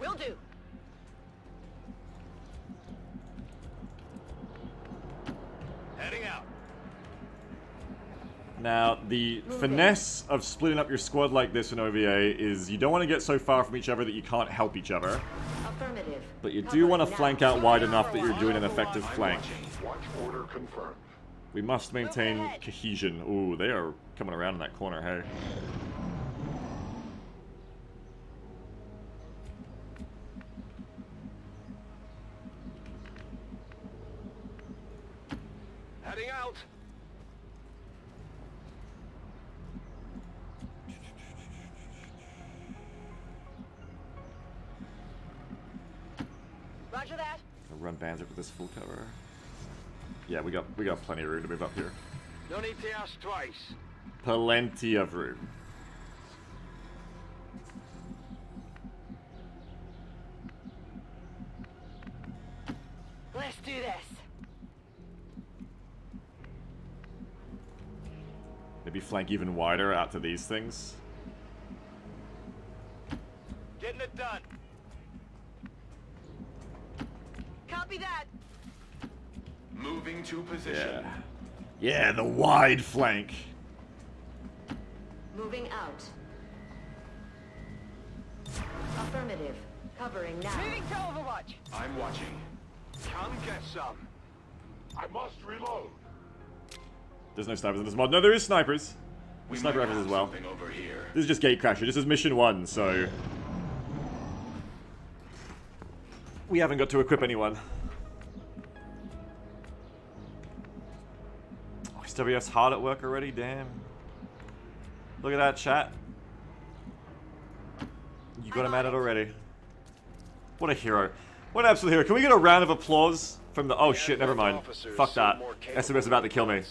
Will do. Heading out. Now, the finesse of splitting up your squad like this in OVA is you don't want to get so far from each other that you can't help each other. Affirmative. But you do want to flank out wide enough that you're doing an effective flank. Watch order confirmed. We must maintain cohesion. Ooh, they are coming around in that corner, hey. Heading out. Roger that. I'll run Banzer with this full cover. Yeah, we got plenty of room to move up here. No need to ask twice. Plenty of room. Let's do this. Maybe flank even wider out to these things. Getting it done. Copy that. Moving to position. Yeah, the wide flank. Moving out. Affirmative. Covering now. Moving to Overwatch. I'm watching. Come get some. I must reload. There's no snipers in this mod. No, there is snipers. Sniper rifles as well. Over here. This is just Gatecrasher. This is mission 1, so we haven't got to equip anyone. Oh, SWF's hard at work already? Damn. Look at that, chat. You got him at it already. What a hero. What an absolute hero. Can we get a round of applause from the... Oh shit, never mind. Fuck that. SWF's about to kill me.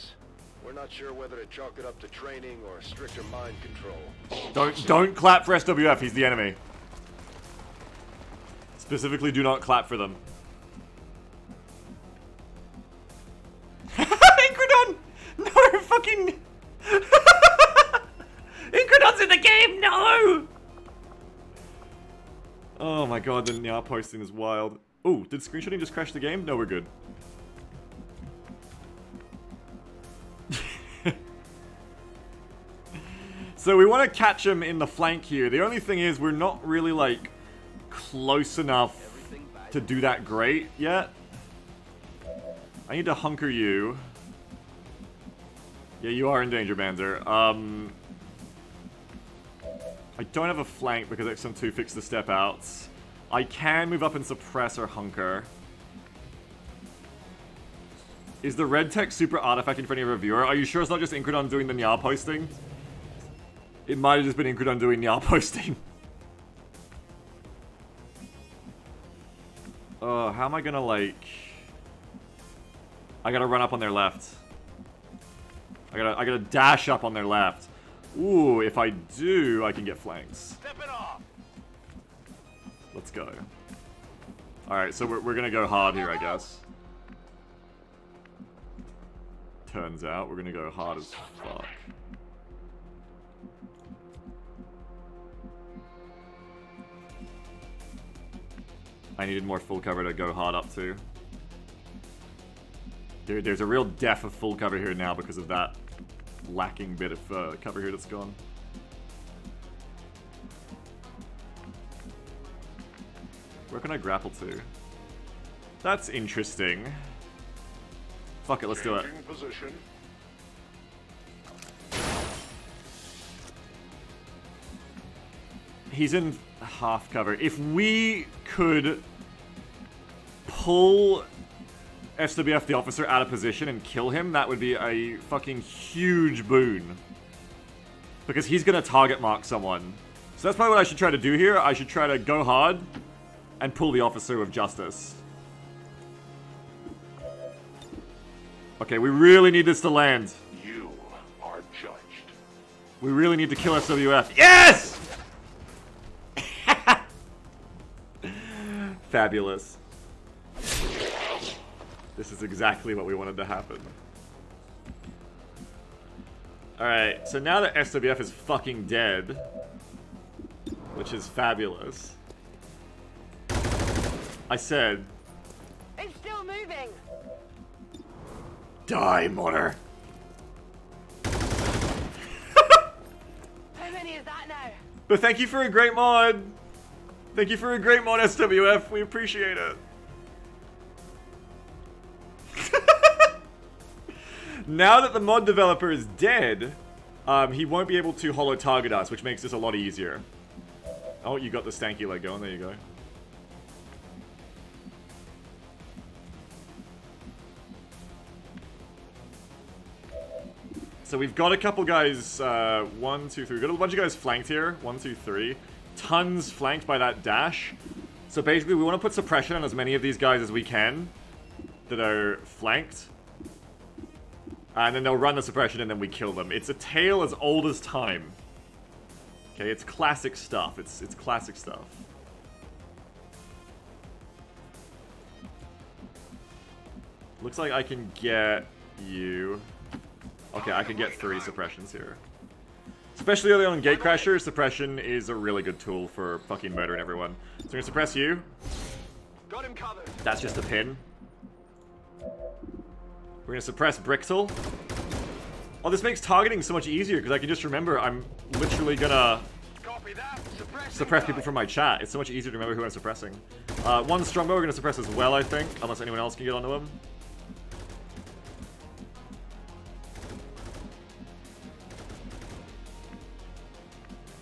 We're not sure whether to chalk it up to training or stricter mind control. Don't clap for SWF, he's the enemy. Specifically, do not clap for them. Incredon! No, fucking... Incredon's in the game, no! Oh my god, the Nya posting is wild. Ooh, did screenshotting just crash the game? No, we're good. So we want to catch him in the flank here. The only thing is we're not really, like, close enough to do that great yet. I need to hunker you. Yeah, you are in danger, Banzer. I don't have a flank because XM2 fixed the step outs. I can move up and suppress or hunker. Is the red tech super artifact in front of your viewer? Are you sure it's not just Incredon doing the Nya posting? It might have just been Incredon doing Nya posting. Oh, how am I gonna, like... I gotta run up on their left. I gotta dash up on their left. Ooh, if I do, I can get flanks. Let's go. Alright, so we're gonna go hard here, I guess. Turns out we're gonna go hard as fuck. I needed more full cover to go hard up to. Dude, there's a real death of full cover here now because of that lacking bit of cover here that's gone. Where can I grapple to? That's interesting. Fuck it, let's do it. Position. He's in half cover. If we could pull SWF the officer out of position and kill him, that would be a fucking huge boon. Because he's gonna target mark someone. So that's probably what I should try to do here. I should try to go hard and pull the officer with justice. Okay, we really need this to land. You are judged. We really need to kill SWF. Yes! Fabulous. This is exactly what we wanted to happen. Alright, so now that SWF is fucking dead, which is fabulous, I said... It's still moving! Die, mortar! How many is that now? But thank you for a great mod! Thank you for a great mod, SWF. We appreciate it. Now that the mod developer is dead, he won't be able to holo target us, which makes this a lot easier. Oh, you got the stanky leg going. There you go. So we've got a couple guys, 1, 2, 3. We've got a bunch of guys flanked here. 1, 2, 3. Tons flanked by that dash. So basically we want to put suppression on as many of these guys as we can that are flanked. And then they'll run the suppression and then we kill them. It's a tale as old as time. Okay, it's classic stuff. It's classic stuff. Looks like I can get you. Okay, I can get 3 suppressions here. Especially early on in Gatecrasher, suppression is a really good tool for fucking murdering everyone. So I'm gonna suppress you. Got him covered. That's just a pin. We're gonna suppress Brixel. Oh, this makes targeting so much easier because I can just remember I'm literally gonna suppress people from my chat. It's so much easier to remember who I'm suppressing. One Strongbow we're gonna suppress as well, I think, unless anyone else can get onto him.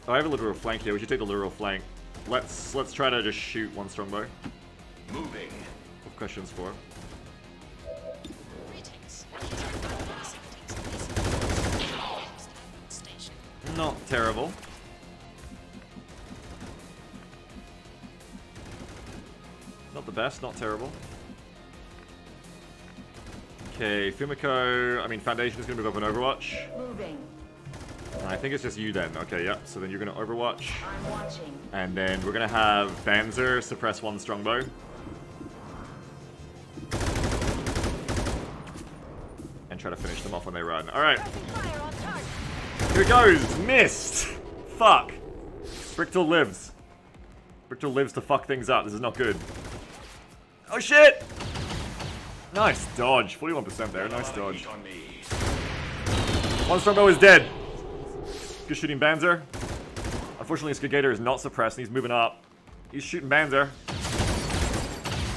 Oh, I have a literal flank here. We should take the literal flank. Let's try to just shoot one strongbow. Moving. What questions for? Not terrible. Not the best, not terrible. Okay, Fumiko, I mean Foundation is going to move up in Overwatch. Moving. I think it's just you then. Okay, yep. So then you're going to Overwatch. I'm watching. And then we're going to have Banzer suppress one strongbow. And try to finish them off when they run. Alright. Here it goes! Missed! Fuck! Bricktel lives. Bricktel lives to fuck things up. This is not good. Oh shit! Nice dodge. 41% there. Nice dodge. One strongbow is dead. Good shooting Banzer. Unfortunately, Skigator is not suppressed and he's moving up. He's shooting Banzer.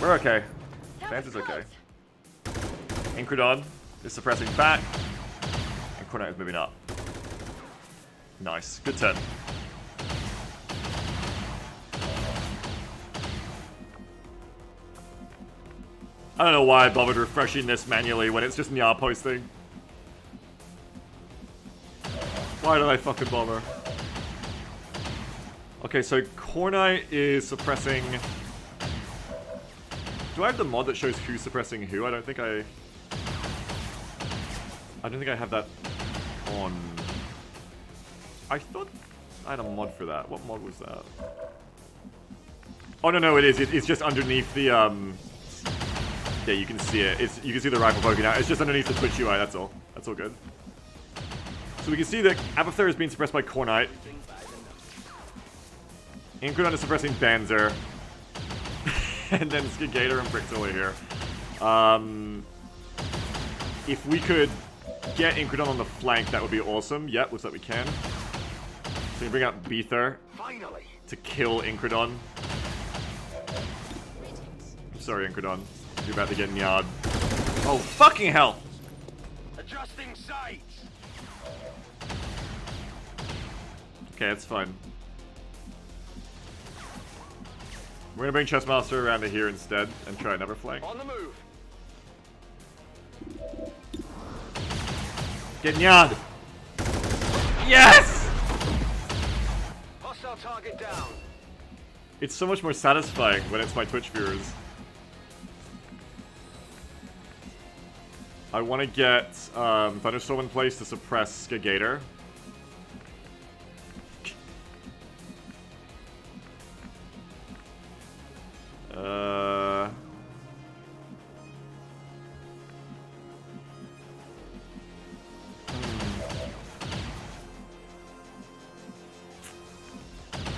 We're okay. Banzer's okay. Incredon is suppressing back. And Cornet is moving up. Nice. Good turn. I don't know why I bothered refreshing this manually when it's just Nya posting. Why did I fucking bother? Okay, so Cornite is suppressing... Do I have the mod that shows who's suppressing who? I don't think I have that on... I thought I had a mod for that. What mod was that? Oh, no, it is. It's just underneath the, Yeah, you can see it. You can see the rifle poking out. It's just underneath the Twitch UI, that's all. That's all good. So we can see that Abathur is being suppressed by Cornite. Incredon is suppressing Banzer. And then Skigator and Bricktel are here. If we could get Incredon on the flank, that would be awesome. Yep, looks like we can. So we bring out Beether to kill Incredon. I'm sorry, Incredon. You're about to get Nyad. Oh, fucking hell! Adjusting sights. Okay, it's fine. We're gonna bring Chessmaster around to here instead and try another flank. On the move. Get Nyad! Yes! Hostile target down. It's so much more satisfying when it's my Twitch viewers. I want to get Thunderstorm in place to suppress Skigator.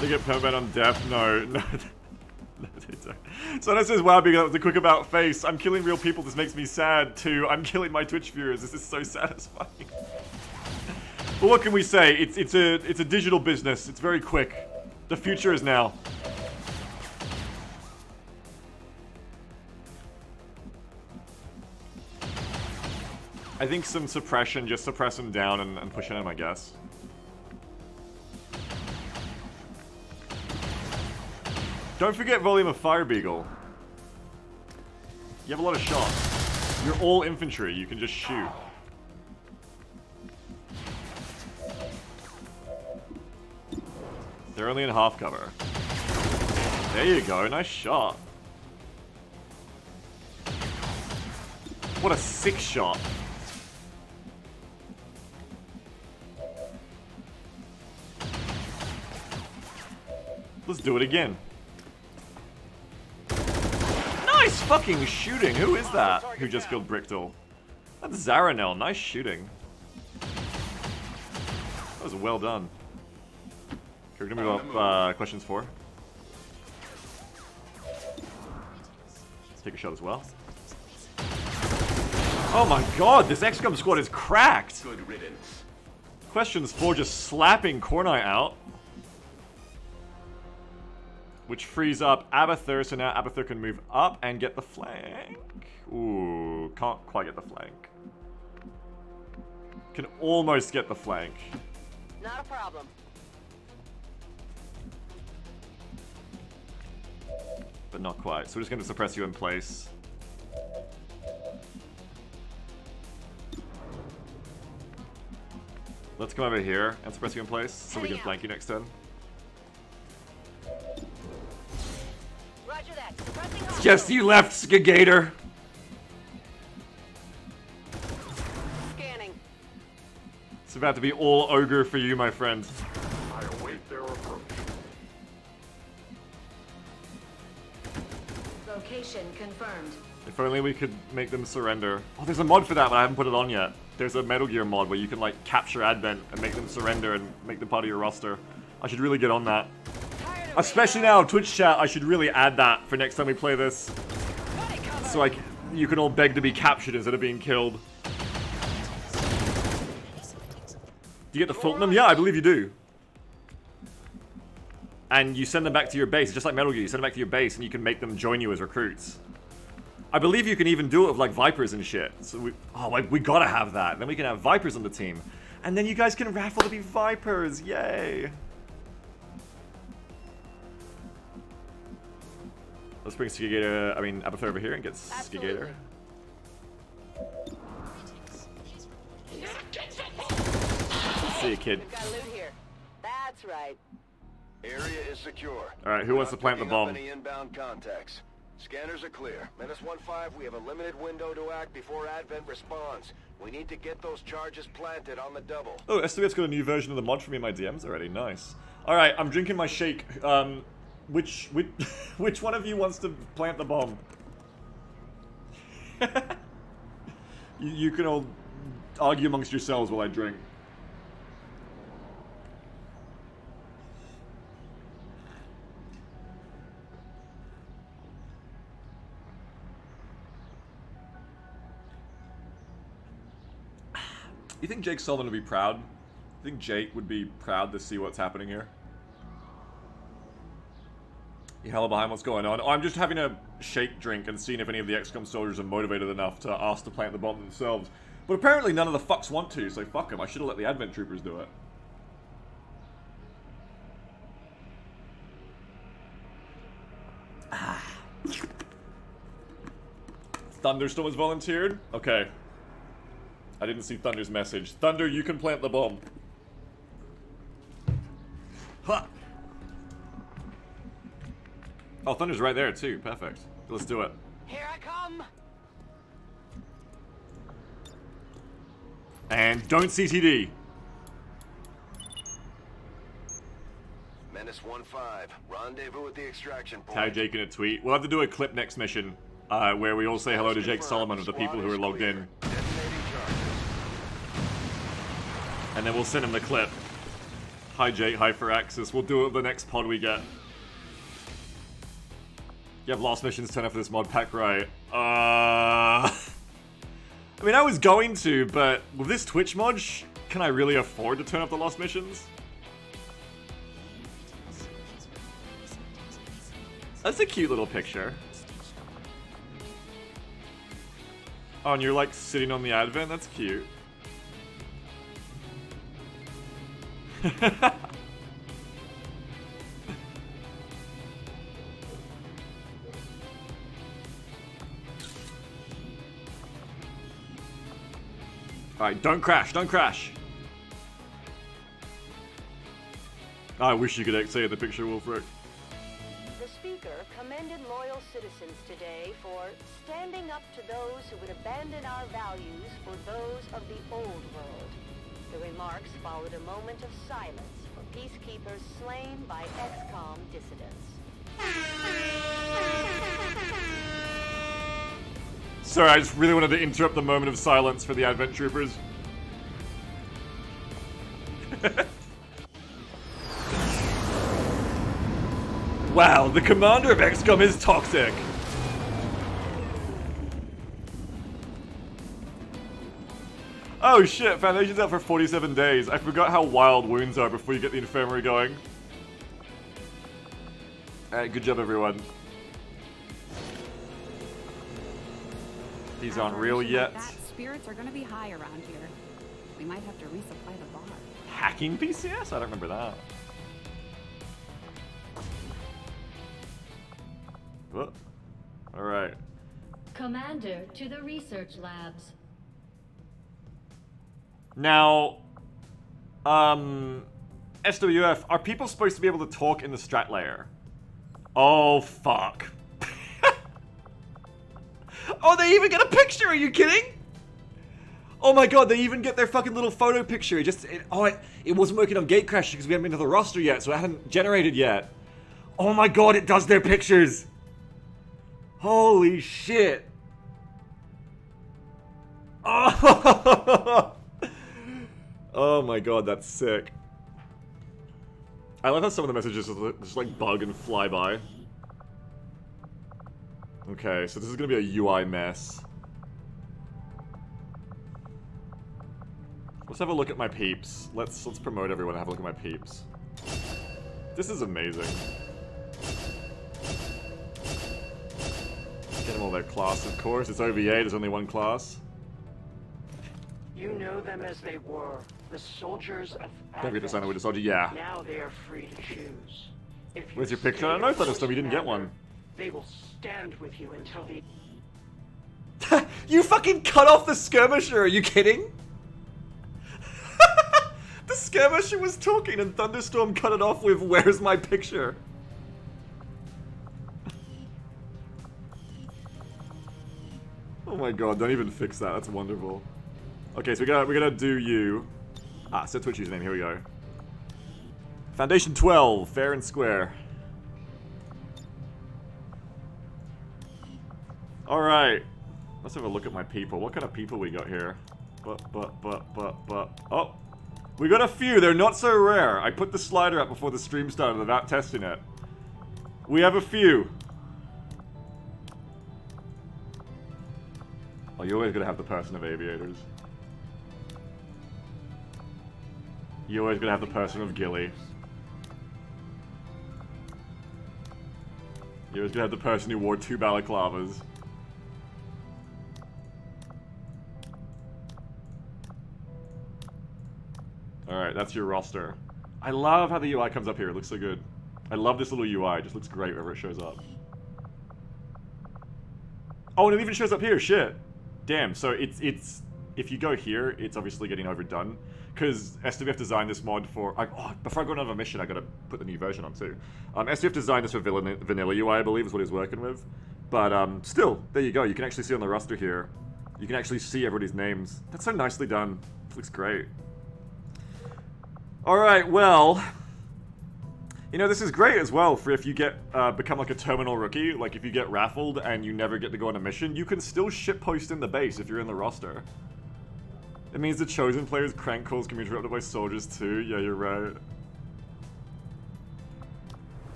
They get permanent on death? No, no. No, they don't. Someone says, wow, being the quick about face. I'm killing real people. This makes me sad too. I'm killing my Twitch viewers. This is so satisfying. But what can we say? It's a digital business. It's very quick. The future is now. I think some suppression, just suppress him down and push him, I guess. Don't forget volume of Fire Beagle. You have a lot of shots. You're all infantry, you can just shoot. They're only in half cover. There you go, nice shot. What a sick shot. Let's do it again. Nice fucking shooting. Who is that who just killed Bricktel? That's Zaranel. Nice shooting. That was well done. Okay, we're gonna move up questions 4. Let's take a shot as well. Oh my god, this XCOM squad is cracked! Good riddance. Questions 4 just slapping Cornite out. Which frees up Abathur, so now Abathur can move up and get the flank. Ooh, can't quite get the flank. Can almost get the flank. Not a problem. but not quite. So we're just going to suppress you in place. Let's come over here and suppress you in place so we can flank you next turn. Roger that. Suppressing off. Yes, you left, Skigator. Scanning. It's about to be all ogre for you, my friend. I await their approach. Location confirmed. If only we could make them surrender. Oh, there's a mod for that, but I haven't put it on yet. There's a Metal Gear mod where you can, like, capture Advent and make them surrender and make them part of your roster. I should really get on that. Especially now, Twitch chat, I should really add that for next time we play this. So, like, you can all beg to be captured instead of being killed. Do you get to Fulton them? Yeah, I believe you do. And you send them back to your base, just like Metal Gear. You send them back to your base and you can make them join you as recruits. I believe you can even do it with, like, Vipers and shit. So we gotta have that. Then we can have Vipers on the team. And then you guys can raffle to be Vipers. Yay! Let's bring Skigator, Abathur over here and get Skigator. See you, kid. We've got loot here. That's right. Area is secure. Alright, who wants to plant the bomb? Any inbound contacts. Scanners are clear. -1-5, we have a limited window to act before Advent responds. We need to get those charges planted on the double. Oh, SWF's got a new version of the mod for me in my DMs already. Nice. Alright, I'm drinking my shake. Which one of you wants to plant the bomb? you can all argue amongst yourselves while I drink. You think Jake Sullivan would be proud? You think Jake would be proud to see what's happening here? You hella behind what's going on? Oh, I'm just having a shake drink and seeing if any of the XCOM soldiers are motivated enough to ask to plant the bomb themselves. But apparently none of the fucks want to, so fuck them. I should have let the Advent Troopers do it. Thunderstorm has volunteered? Okay. I didn't see Thunder's message. Thunder, you can plant the bomb. Ha! Oh, Thunder's right there too. Perfect. Let's do it. Here I come. And don't CTD. -1-5, rendezvous at the extraction point. Tag Jake in a tweet. We'll have to do a clip next mission, where we all say hello to Jake Solomon of the people who are logged in. And then we'll send him the clip. Hi Jake, hi Firaxis. We'll do it the next pod we get. You have Lost Missions turn up for this mod pack, right? I mean, I was going to, but with this Twitch mod, can I really afford to turn up the Lost Missions? That's a cute little picture. Oh, and you're like sitting on the Advent? That's cute. Alright, don't crash, don't crash! I wish you could say the picture, Wolfric. The speaker commended loyal citizens today for standing up to those who would abandon our values for those of the old world. The remarks followed a moment of silence for peacekeepers slain by XCOM dissidents. Sorry, I just really wanted to interrupt the moment of silence for the Advent Troopers. Wow, the commander of XCOM is toxic! Oh shit, Foundation's out for 47 days. I forgot how wild wounds are before you get the infirmary going. Alright, good job everyone. These aren't real yet. That spirits are gonna be high around here. We might have to resupply the bar. Hacking PCS? I don't remember that. Oh. Alright. Commander to the research labs. Now, SWF, are people supposed to be able to talk in the strat layer? Oh, fuck. Oh, they even get a picture, are you kidding? Oh my god, they even get their fucking little photo picture. It wasn't working on Gatecrasher because we hadn't been to the roster yet, so it hadn't generated yet. Oh my god, it does their pictures. Holy shit. Oh, oh my god, that's sick. I love how some of the messages just like bug and fly by. Okay, so this is gonna be a UI mess. Let's have a look at my peeps. Let's promote everyone and have a look at my peeps. This is amazing. Get them all their class, of course. It's OVA, there's only one class. You know them as they were, the soldiers of Don't forget to sign up with the soldier, yeah. Now they are free to choose. If Where's your picture? I don't know, Thunderstorm, you didn't get one. They will stand with you until the... You fucking cut off the skirmisher, are you kidding? The skirmisher was talking and Thunderstorm cut it off with, "Where's my picture?" Oh my god, don't even fix that, that's wonderful. Okay, so we gotta do you. Ah, set Twitch username, here we go. Foundation 12, fair and square. Alright. Let's have a look at my people. What kind of people we got here? Oh! We got a few, they're not so rare. I put the slider up before the stream started without testing it. We have a few. Oh, you're always gonna have the person of aviators. You're always gonna have the person of Gilly. You're always gonna have the person who wore 2 balaclavas. Alright, that's your roster. I love how the UI comes up here, it looks so good. I love this little UI, it just looks great whenever it shows up. Oh, and it even shows up here, shit! Damn, so it's if you go here, it's obviously getting overdone. Because SWF designed this mod for... before I go on another mission, I gotta put the new version on too. SWF designed this for vanilla UI, I believe, is what he's working with. But still, there you go, you can actually see on the roster here. You can actually see everybody's names. That's so nicely done. It looks great. Alright, well... You know, this is great as well for if you get, become like a terminal rookie. Like, if you get raffled and you never get to go on a mission, you can still shitpost in the base if you're in the roster. It means the chosen players' crank calls can be interrupted by soldiers too. Yeah, you're right.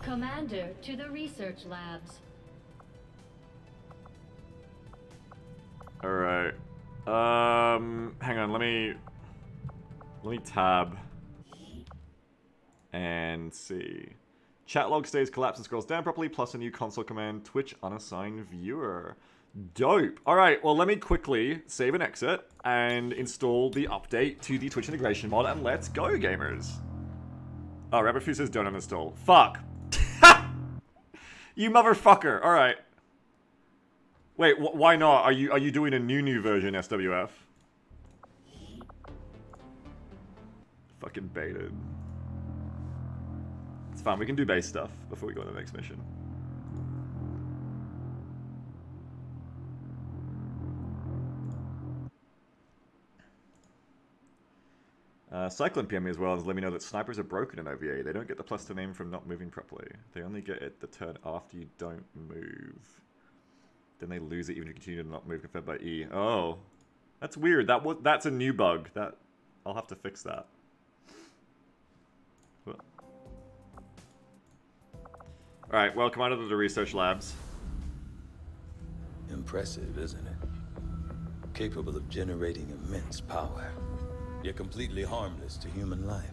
Commander to the research labs. Alright. Hang on, let me tab. And see. Chat log stays collapsed and scrolls down properly, plus a new console command, Twitch unassigned viewer. Dope. Alright, well let me quickly save and exit and install the update to the Twitch integration mod, and let's go, gamers. Oh, Rabbitfu says don't uninstall. Fuck. You motherfucker. Alright. Wait, why not? Are you doing a new version, SWF? Fucking baited. It's fine, we can do base stuff before we go on the next mission. Cyclone PM me as well, and let me know that snipers are broken in OVA. They don't get the plus to name from not moving properly. They only get it the turn after you don't move. Then they lose it even if you continue to not move confirmed by E. Oh. That's weird. That's a new bug. I'll have to fix that. Alright, well, come out of the research labs. Impressive, isn't it? Capable of generating immense power, yet completely harmless to human life.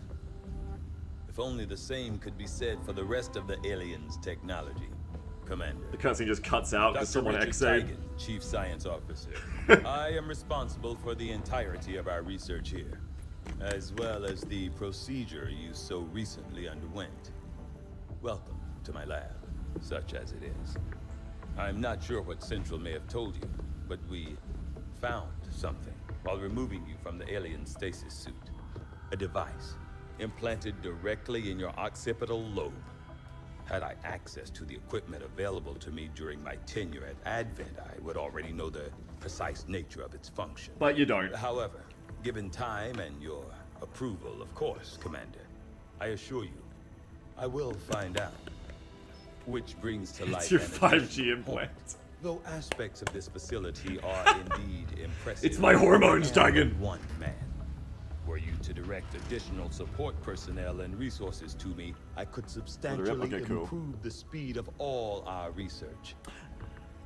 If only the same could be said for the rest of the aliens' technology. Commander. The cutscene just cuts out because someone Tigan, Chief Science Officer. I am responsible for the entirety of our research here, as well as the procedure you so recently underwent. Welcome to my lab. such as it is. I'm not sure what Central may have told you, but we found something while removing you from the alien stasis suit. A device implanted directly in your occipital lobe. Had I access to the equipment available to me during my tenure at Advent, I would already know the precise nature of its function. But you don't. However, given time and your approval, of course, Commander, I assure you, I will find out. Which brings to light It's your 5G implant. Though aspects of this facility are indeed impressive. It's my hormones, Tigan. One man. Were you to direct additional support personnel and resources to me, I could substantially improve the speed of all our research.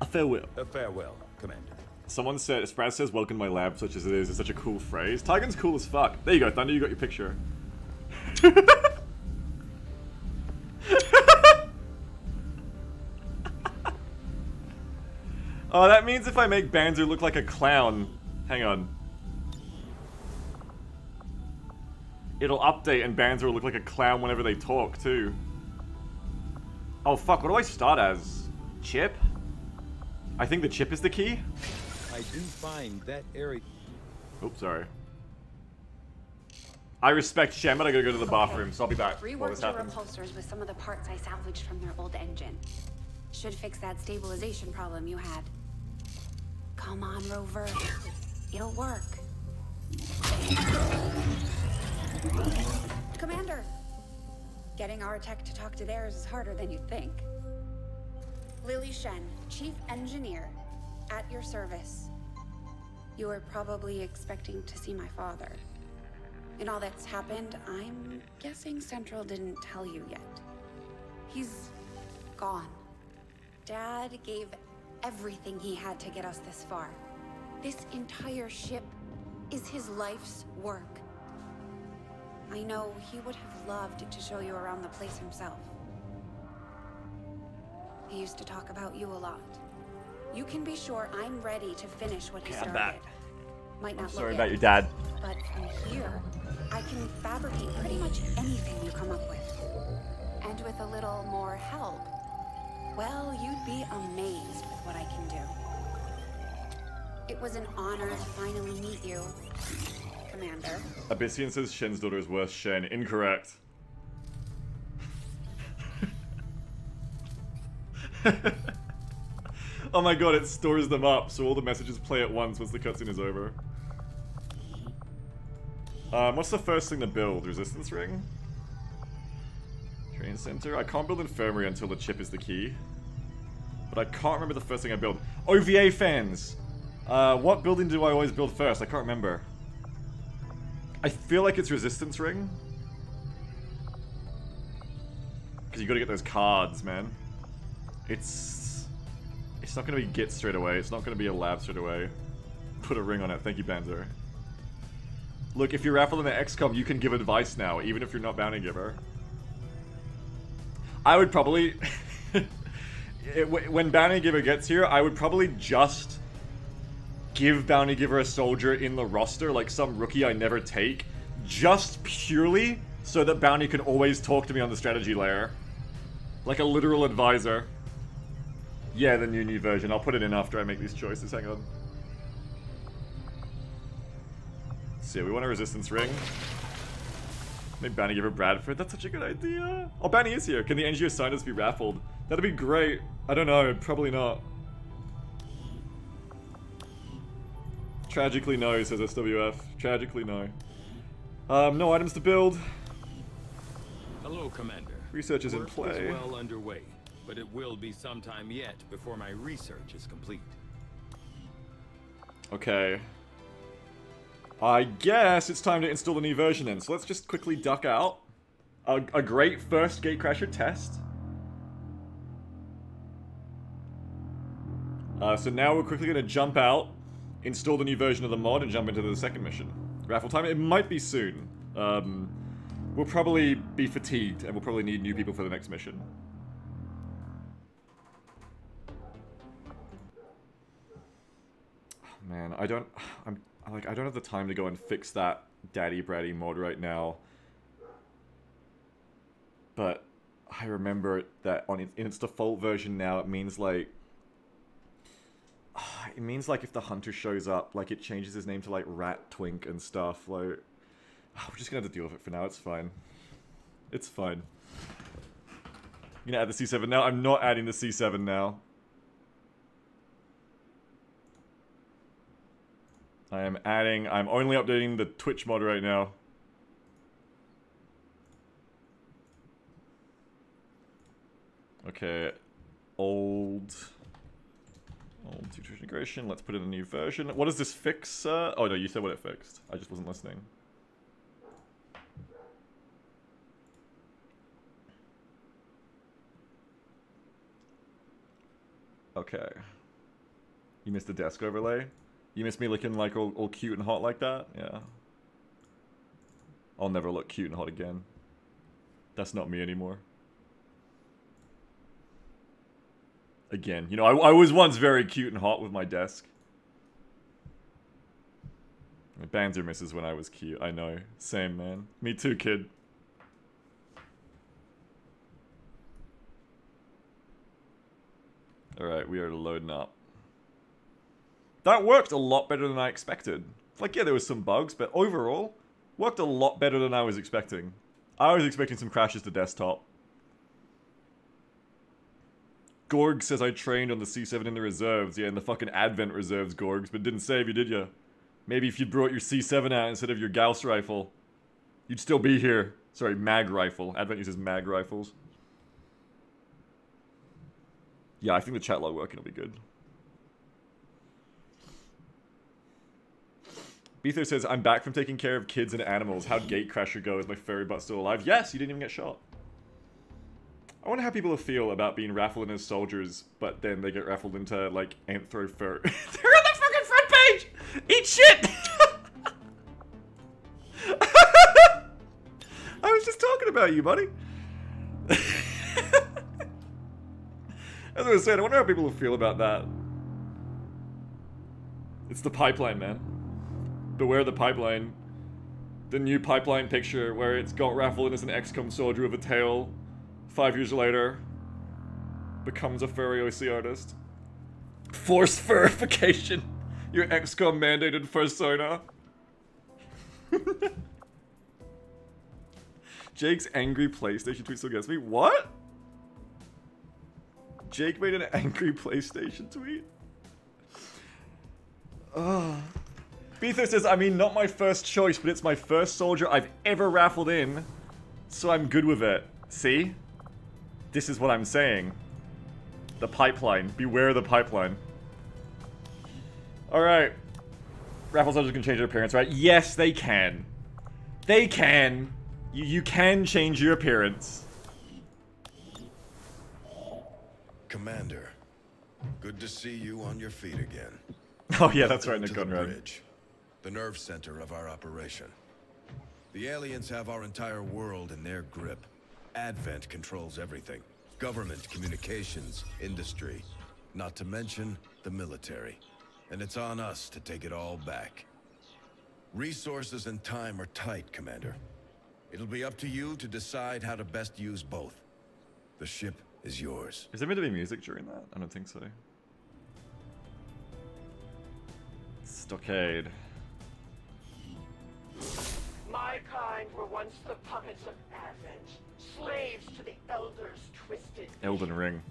A farewell. A farewell, Commander. Someone said, Spraz says, welcome to my lab, such as it is. It's such a cool phrase. Tigan's cool as fuck. There you go, Thunder, you got your picture. Oh, that means if I make Banzer look like a clown... Hang on. It'll update and Banzer will look like a clown whenever they talk, too. Oh, fuck, what do I start as? Chip? I think the chip is the key? I do find that area... Oops, sorry. I respect Shem, but I gotta go to the bathroom, so I'll be back while this Reworked your happens. repulsors with some of the parts I salvaged from their old engine. Should fix that stabilization problem you had. Come on, Rover. It'll work. Commander! Getting our tech to talk to theirs is harder than you'd think. Lily Shen, Chief Engineer, at your service. You were probably expecting to see my father. In all that's happened, I'm guessing Central didn't tell you yet. He's gone. Dad gave everything he had to get us this far. This entire ship is his life's work. I know he would have loved to show you around the place himself. He used to talk about you a lot. You can be sure I'm ready to finish what he started. back. Might not I'm sorry look about it, your dad. But from here, I can fabricate pretty much anything you come up with. And with a little more help, well, you'd be amazed with what I can do. It was an honor to finally meet you, Commander. Abyssian says Shen's daughter is worse Shen. Incorrect. Oh my god, it stores them up, so all the messages play at once the cutscene is over. What's the first thing to build? Resistance ring? Train center? I can't build infirmary until the chip is the key. But I can't remember the first thing I built. OVA fans! What building do I always build first? I can't remember. I feel like it's resistance ring. Because you gotta get those cards, man. It's not gonna be Git straight away. It's not gonna be a lab straight away. Put a ring on it. Thank you, Banzer. Look, if you're raffling the XCOM, you can give advice now, even if you're not Bounty Giver. I would probably... when Bounty Giver gets here, I would probably just give Bounty Giver a soldier in the roster, like some rookie I never take, just purely so that Bounty can always talk to me on the strategy layer. Like a literal advisor. Yeah, the new version. I'll put it in after I make these choices. Hang on. Let's see, we want a resistance ring. Make Bounty Giver Bradford. That's such a good idea. Oh, Bounty is here. Can the NGO signers be raffled? That'd be great. I don't know. Probably not. Tragically no, says SWF. Tragically no. No items to build. Hello, Commander. Research is in Work play. is well underway, but it will be some time yet before my research is complete. Okay. I guess it's time to install the new version in, so let's just quickly duck out. A great first Gatecrasher test. So now we're quickly going to jump out, install the new version of the mod, and jump into the second mission. Raffle time, it might be soon. We'll probably be fatigued, and we'll probably need new people for the next mission. Oh, man, I don't have the time to go and fix that Daddy Bratty mod right now. But I remember that in its default version now, it means like... It means like if the hunter shows up, like it changes his name to like Rat Twink and stuff. Like, we're just gonna have to deal with it for now. It's fine. It's fine. I'm gonna add the C7 now. I'm not adding the C7 now. I'm only updating the Twitch mod right now. Okay, old teacher integration. Let's put in a new version. What does this fix? Oh no, you said what it fixed. I just wasn't listening. Okay. You missed the desk overlay? You missed me looking like all cute and hot like that? Yeah. I'll never look cute and hot again. That's not me anymore. Again, you know, I was once very cute and hot with my desk. Bands are misses when I was cute, I know. Same, man. Me too, kid. Alright, we are loading up. That worked a lot better than I expected. Like, yeah, there was some bugs, but overall, worked a lot better than I was expecting. I was expecting some crashes to desktop. Gorg says I trained on the C7 in the reserves. Yeah, in the fucking Advent reserves, Gorgs, but didn't save you, did ya? Maybe if you'd brought your C7 out instead of your Gauss rifle, you'd still be here. Sorry, mag rifle. Advent uses mag rifles. Yeah, I think the chat log working will be good. Beetho says, I'm back from taking care of kids and animals. How'd Gatecrasher go? Is my fairy butt still alive? Yes, you didn't even get shot. I wonder how people will feel about being raffled in as soldiers, but then they get raffled into, like, Anthro fur. They're on the fucking front page! Eat shit! I was just talking about you, buddy. As I was saying, I wonder how people will feel about that. It's the pipeline, man. Beware the pipeline. The new pipeline picture where it's got raffled in as an XCOM soldier with a tail. 5 years later, becomes a furry OC artist. Forced furification. Your XCOM mandated persona. Jake's angry PlayStation tweet still gets me. What? Jake made an angry PlayStation tweet? Ugh. Beetho says, I mean, not my first choice, but it's my first soldier I've ever raffled in, so I'm good with it. See? This is what I'm saying. The pipeline. Beware the pipeline. Alright. Raffle soldiers can change their appearance, right? Yes, they can. They can. You can change your appearance. Commander, good to see you on your feet again. Oh yeah, that's right, Nick Welcome to the Gunrun. bridge, the nerve center of our operation. The aliens have our entire world in their grip. Advent controls everything. Government, communications, industry. Not to mention the military. And it's on us to take it all back. Resources and time are tight, Commander. It'll be up to you to decide how to best use both. The ship is yours. Is there meant to be music during that? I don't think so. Stockade. My kind were once the puppets of Advent, slaves to the Elders' twisted Elden Ring.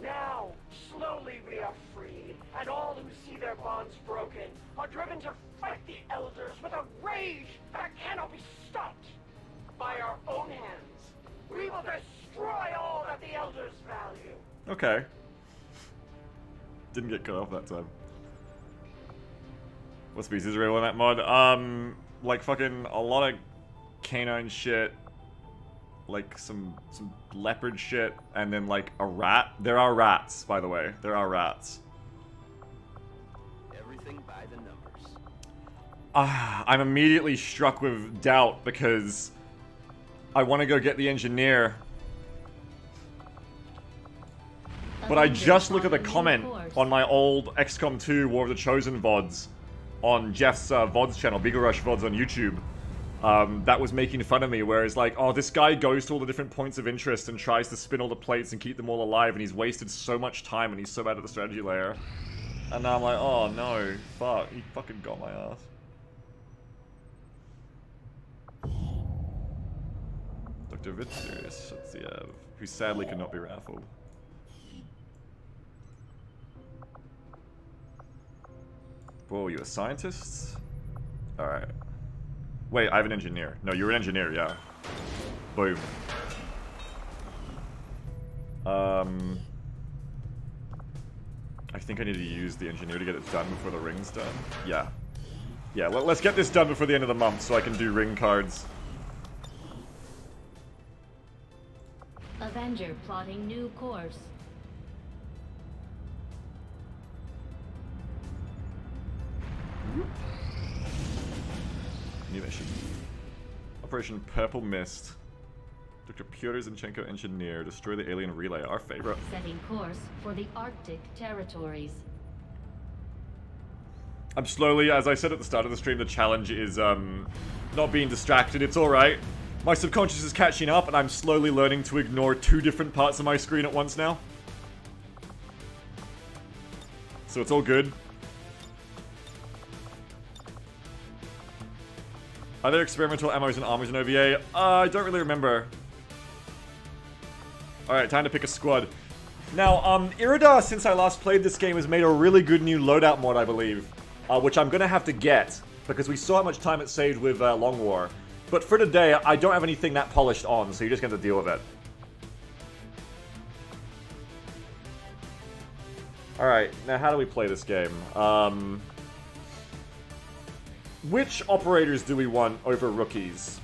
Now, slowly we are freed, and all who see their bonds broken are driven to fight the Elders with a rage that cannot be stopped. By our own hands, we will destroy all that the Elders value. Okay. Didn't get cut off that time. What species are real in that mod? Like fucking a lot of canine shit. Like some leopard shit, and then like a rat. There are rats, by the way. There are rats. Everything by the numbers. I'm immediately struck with doubt because I want to go get the engineer. But I just look at the comment on my old XCOM 2 War of the Chosen VODs on Jeff's VODs channel, Beagle Rush VODs on YouTube. that was making fun of me, where it's like, oh, this guy goes to all the different points of interest and tries to spin all the plates and keep them all alive, and he's wasted so much time and he's so bad at the strategy layer. And now I'm like, oh no, fuck, he fucking got my ass. Dr. Vitserius Shatsiev, who sadly cannot be raffled. Whoa, you a scientist? Alright. Wait, I have an engineer. No, you're an engineer, yeah. Boom. I think I need to use the engineer to get it done before the ring's done. Yeah. Yeah, let's get this done before the end of the month so I can do ring cards. Avenger plotting new course. New mission. Operation Purple Mist. Dr. Pyotr Zinchenko, engineer. Destroy the alien relay. Our favorite. Setting course for the Arctic territories. I'm slowly, as I said at the start of the stream, the challenge is not being distracted. It's alright. My subconscious is catching up, and I'm slowly learning to ignore 2 different parts of my screen at once now. So it's all good. Are there experimental ammos and armors in OVA? I don't really remember. Alright, time to pick a squad. Now, Iridar, since I last played this game, has made a really good new loadout mod, I believe. Which I'm gonna have to get, because we saw how much time it saved with Long War. But for today, I don't have anything that polished on, so you're just gonna have to deal with it. Alright, now how do we play this game? Which operators do we want over rookies?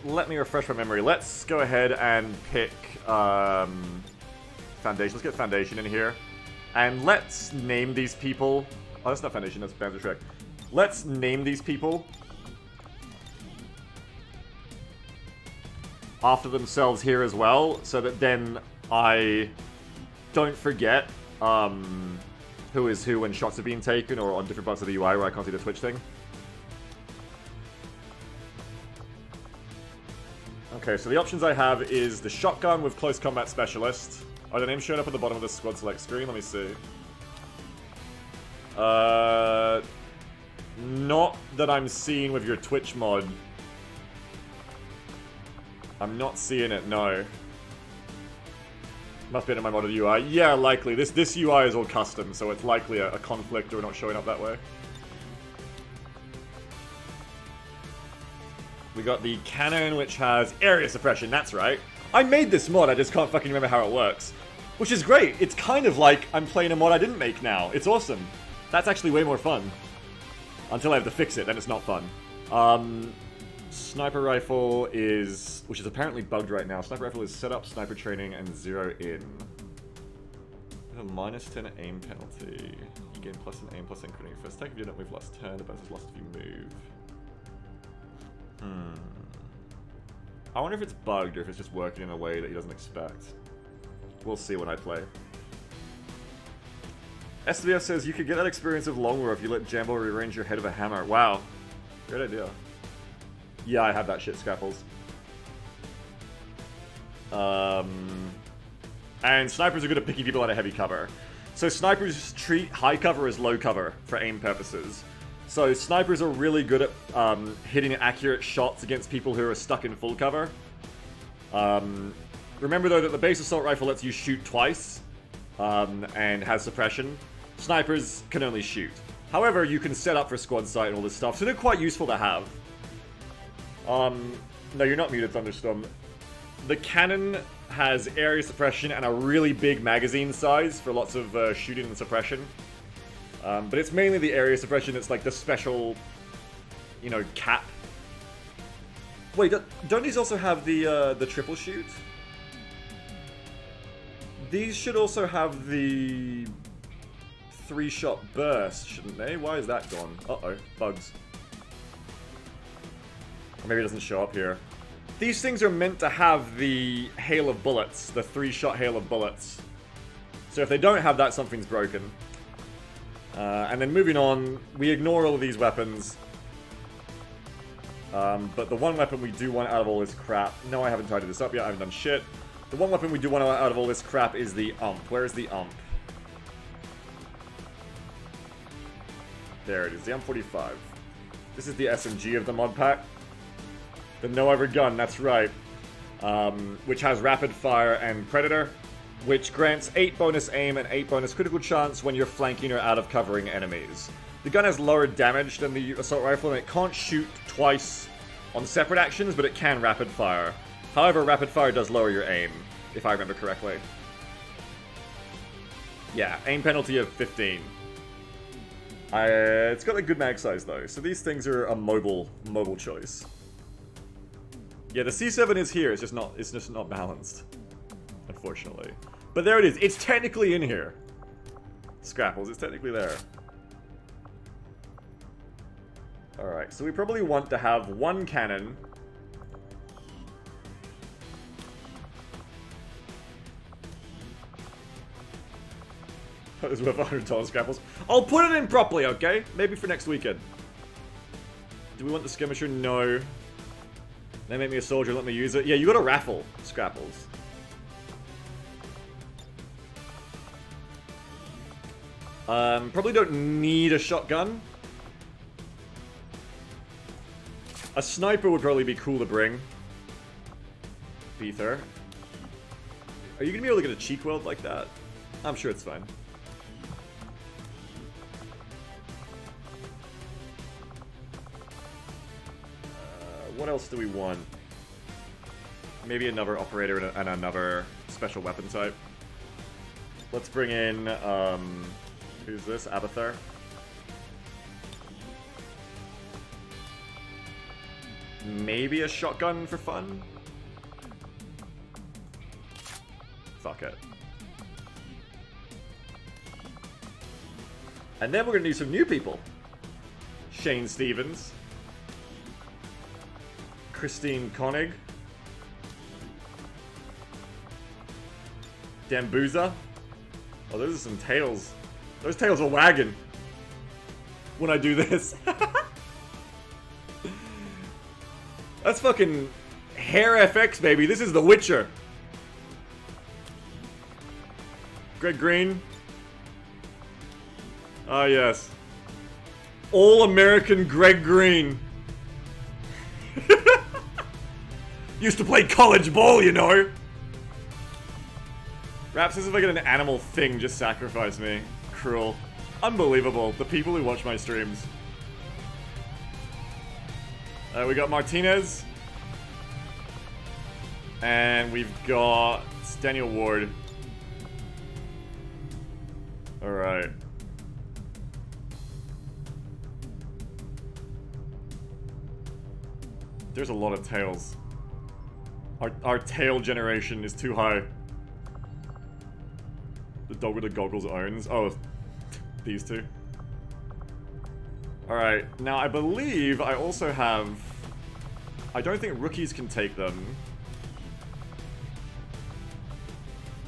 Let me refresh my memory. Let's go ahead and pick Foundation. Let's get Foundation in here. And let's name these people. Oh, that's not Foundation, that's Banzer Trek. Let's name these people after themselves here as well, so that then I don't forget who is who when shots are being taken, or on different parts of the UI where I can't see the Twitch thing. Okay, so the options I have is the shotgun with close combat specialist. Are the names showing up at the bottom of the squad select screen? Let me see. Not that I'm seeing with your Twitch mod. I'm not seeing it, no. Must be in my modded UI. Yeah, likely. This UI is all custom, so it's likely a conflict or not showing up that way. We got the cannon, which has area suppression, that's right. I made this mod, I just can't fucking remember how it works. Which is great. It's kind of like I'm playing a mod I didn't make now. It's awesome. That's actually way more fun. Until I have to fix it, then it's not fun. Sniper rifle is, which is apparently bugged right now. Sniper rifle is set up, sniper training, and 0 in. A -10 aim penalty. You gain +1 aim +1 including first attack if you don't move +10. The bonus is lost if you move. I wonder if it's bugged or if it's just working in a way that he doesn't expect. We'll see when I play. SVF says you could get that experience of Long War if you let Jambo rearrange your head of a hammer. Wow. Great idea. Yeah, I have that shit, Scrapples. And snipers are good at picking people out of heavy cover. So snipers treat high cover as low cover for aim purposes. So snipers are really good at hitting accurate shots against people who are stuck in full cover. Remember though that the base assault rifle lets you shoot twice and has suppression. Snipers can only shoot. However, you can set up for squad sight and all this stuff, so they're quite useful to have. No, you're not muted, Thunderstorm. The cannon has area suppression and a really big magazine size for lots of shooting and suppression. But it's mainly the area suppression that's like the special, you know, cap. Wait, don't these also have the triple shoot? These should also have the 3-shot burst, shouldn't they? Why is that gone? Uh-oh, bugs. Or maybe it doesn't show up here. These things are meant to have the hail of bullets, the 3-shot hail of bullets. So if they don't have that, something's broken. And then moving on, we ignore all of these weapons. But the one weapon we do want out of all this crap... No, I haven't tidied this up yet. I haven't done shit. The one weapon we do want out of all this crap is the ump. Where is the ump? There it is, the M45. This is the SMG of the mod pack. The no other gun, that's right. Which has rapid fire and predator, which grants 8 bonus aim and 8 bonus critical chance when you're flanking or out of covering enemies. The gun has lower damage than the assault rifle, and it can't shoot twice on separate actions, but it can rapid fire. However, rapid fire does lower your aim, if I remember correctly. Yeah, aim penalty of 15. It's got a good mag size though, so these things are a mobile choice. Yeah, the C7 is here. It's just not balanced, unfortunately. But there it is. It's technically in here. Scrapples, it's technically there. All right, so we probably want to have one cannon. That is worth $100 Scrapples. I'll put it in properly, okay? Maybe for next weekend. Do we want the skirmisher? No. They make me a soldier, let me use it. Yeah, you got a raffle, Scrapples. Probably don't need a shotgun. A sniper would probably be cool to bring. Beether. Are you gonna be able to get a cheek weld like that? I'm sure it's fine. What else do we want? Maybe another operator and another special weapon type. Let's bring in, who's this? Abathar. Maybe a shotgun for fun? Fuck it. And then we're gonna do some new people. Shane Stevens. Christine Koenig. Dambuza. Oh, those are some tails. Those tails are wagging when I do this. That's fucking hair FX, baby. This is The Witcher. Greg Green. Ah, yes. All-American Greg Green. Used to play college ball, you know. Rap says if I get an animal thing, just sacrifice me. Cruel. Unbelievable. The people who watch my streams. We got Martinez. And we've got Daniel Ward. Alright. There's a lot of tails. Our tail generation is too high. The dog with the goggles owns. Oh, these two. Alright, now I believe I also have... I don't think rookies can take them.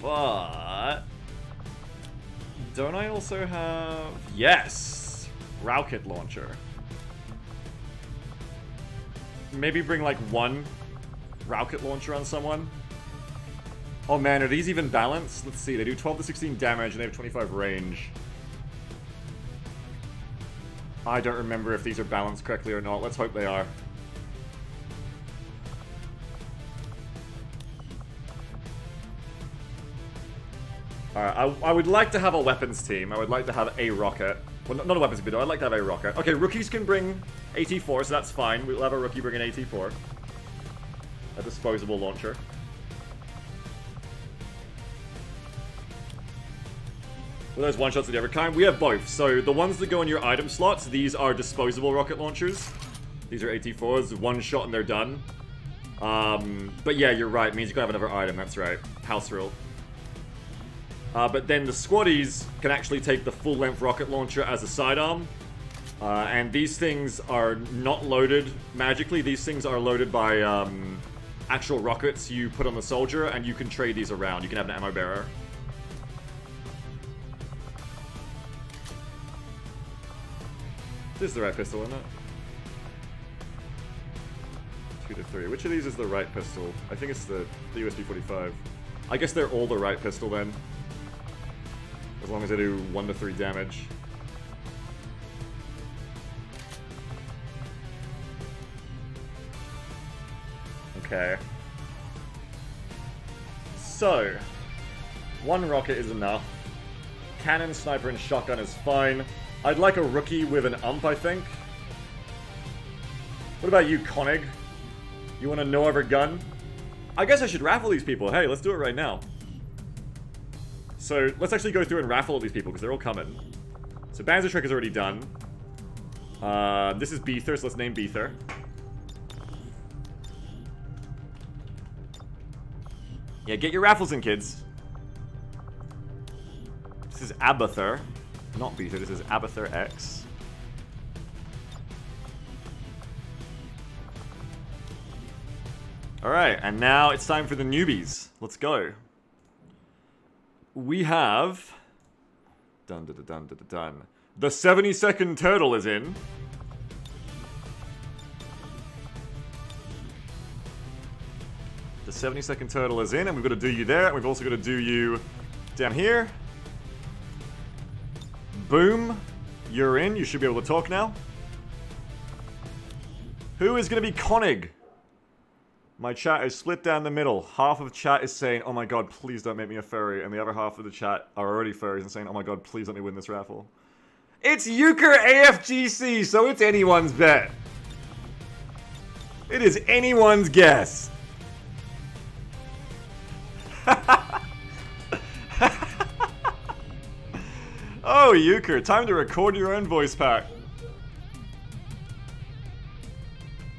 But... don't I also have... yes! Rocket launcher. Maybe bring like one rocket launcher on someone. Oh man, are these even balanced? Let's see, they do 12 to 16 damage and they have 25 range. I don't remember if these are balanced correctly or not. Let's hope they are. Alright, I would like to have a weapons team. I would like to have a rocket. Well, not a weapons team, but I'd like to have a rocket. Okay, rookies can bring AT-4, so that's fine. We'll have a rookie bring an AT-4. A disposable launcher. Well, there's one-shots of the other kind. We have both. So the ones that go in your item slots, these are disposable rocket launchers. These are AT-4s. One shot and they're done. But yeah, you're right. It means you can have another item. That's right. House rule. But then the squaddies can actually take the full-length rocket launcher as a sidearm. And these things are not loaded magically. These things are loaded by actual rockets you put on the soldier, and you can trade these around. You can have an ammo bearer. This is the right pistol, isn't it? 2 to 3. Which of these is the right pistol? I think it's the USB-45. I guess they're all the right pistol then. As long as they do 1 to 3 damage. Okay. So, 1 rocket is enough. Cannon, sniper, and shotgun is fine. I'd like a rookie with an ump, I think. What about you, Koenig? You want a no-ever gun? I guess I should raffle these people. Hey, let's do it right now. So, let's actually go through and raffle all these people, because they're all coming. So, Banzer Trick is already done. This is Beether, so let's name Beether. Yeah, get your raffles in, kids. This is Abathur. Not Beether, this is Abathur X. Alright, and now it's time for the newbies. Let's go. We have... Dun dun dun dun dun dun. The 70-second turtle is in. The 70-second turtle is in, and we've got to do you there, and we've also got to do you down here. Boom. You're in. You should be able to talk now. Who is going to be Koenig? My chat is split down the middle. Half of chat is saying, oh my god, please don't make me a furry. And the other half of the chat are already furries and saying, oh my god, please let me win this raffle. It's Euchre AFGC, so it's anyone's bet. It is anyone's guess. Oh, Euchre, time to record your own voice pack.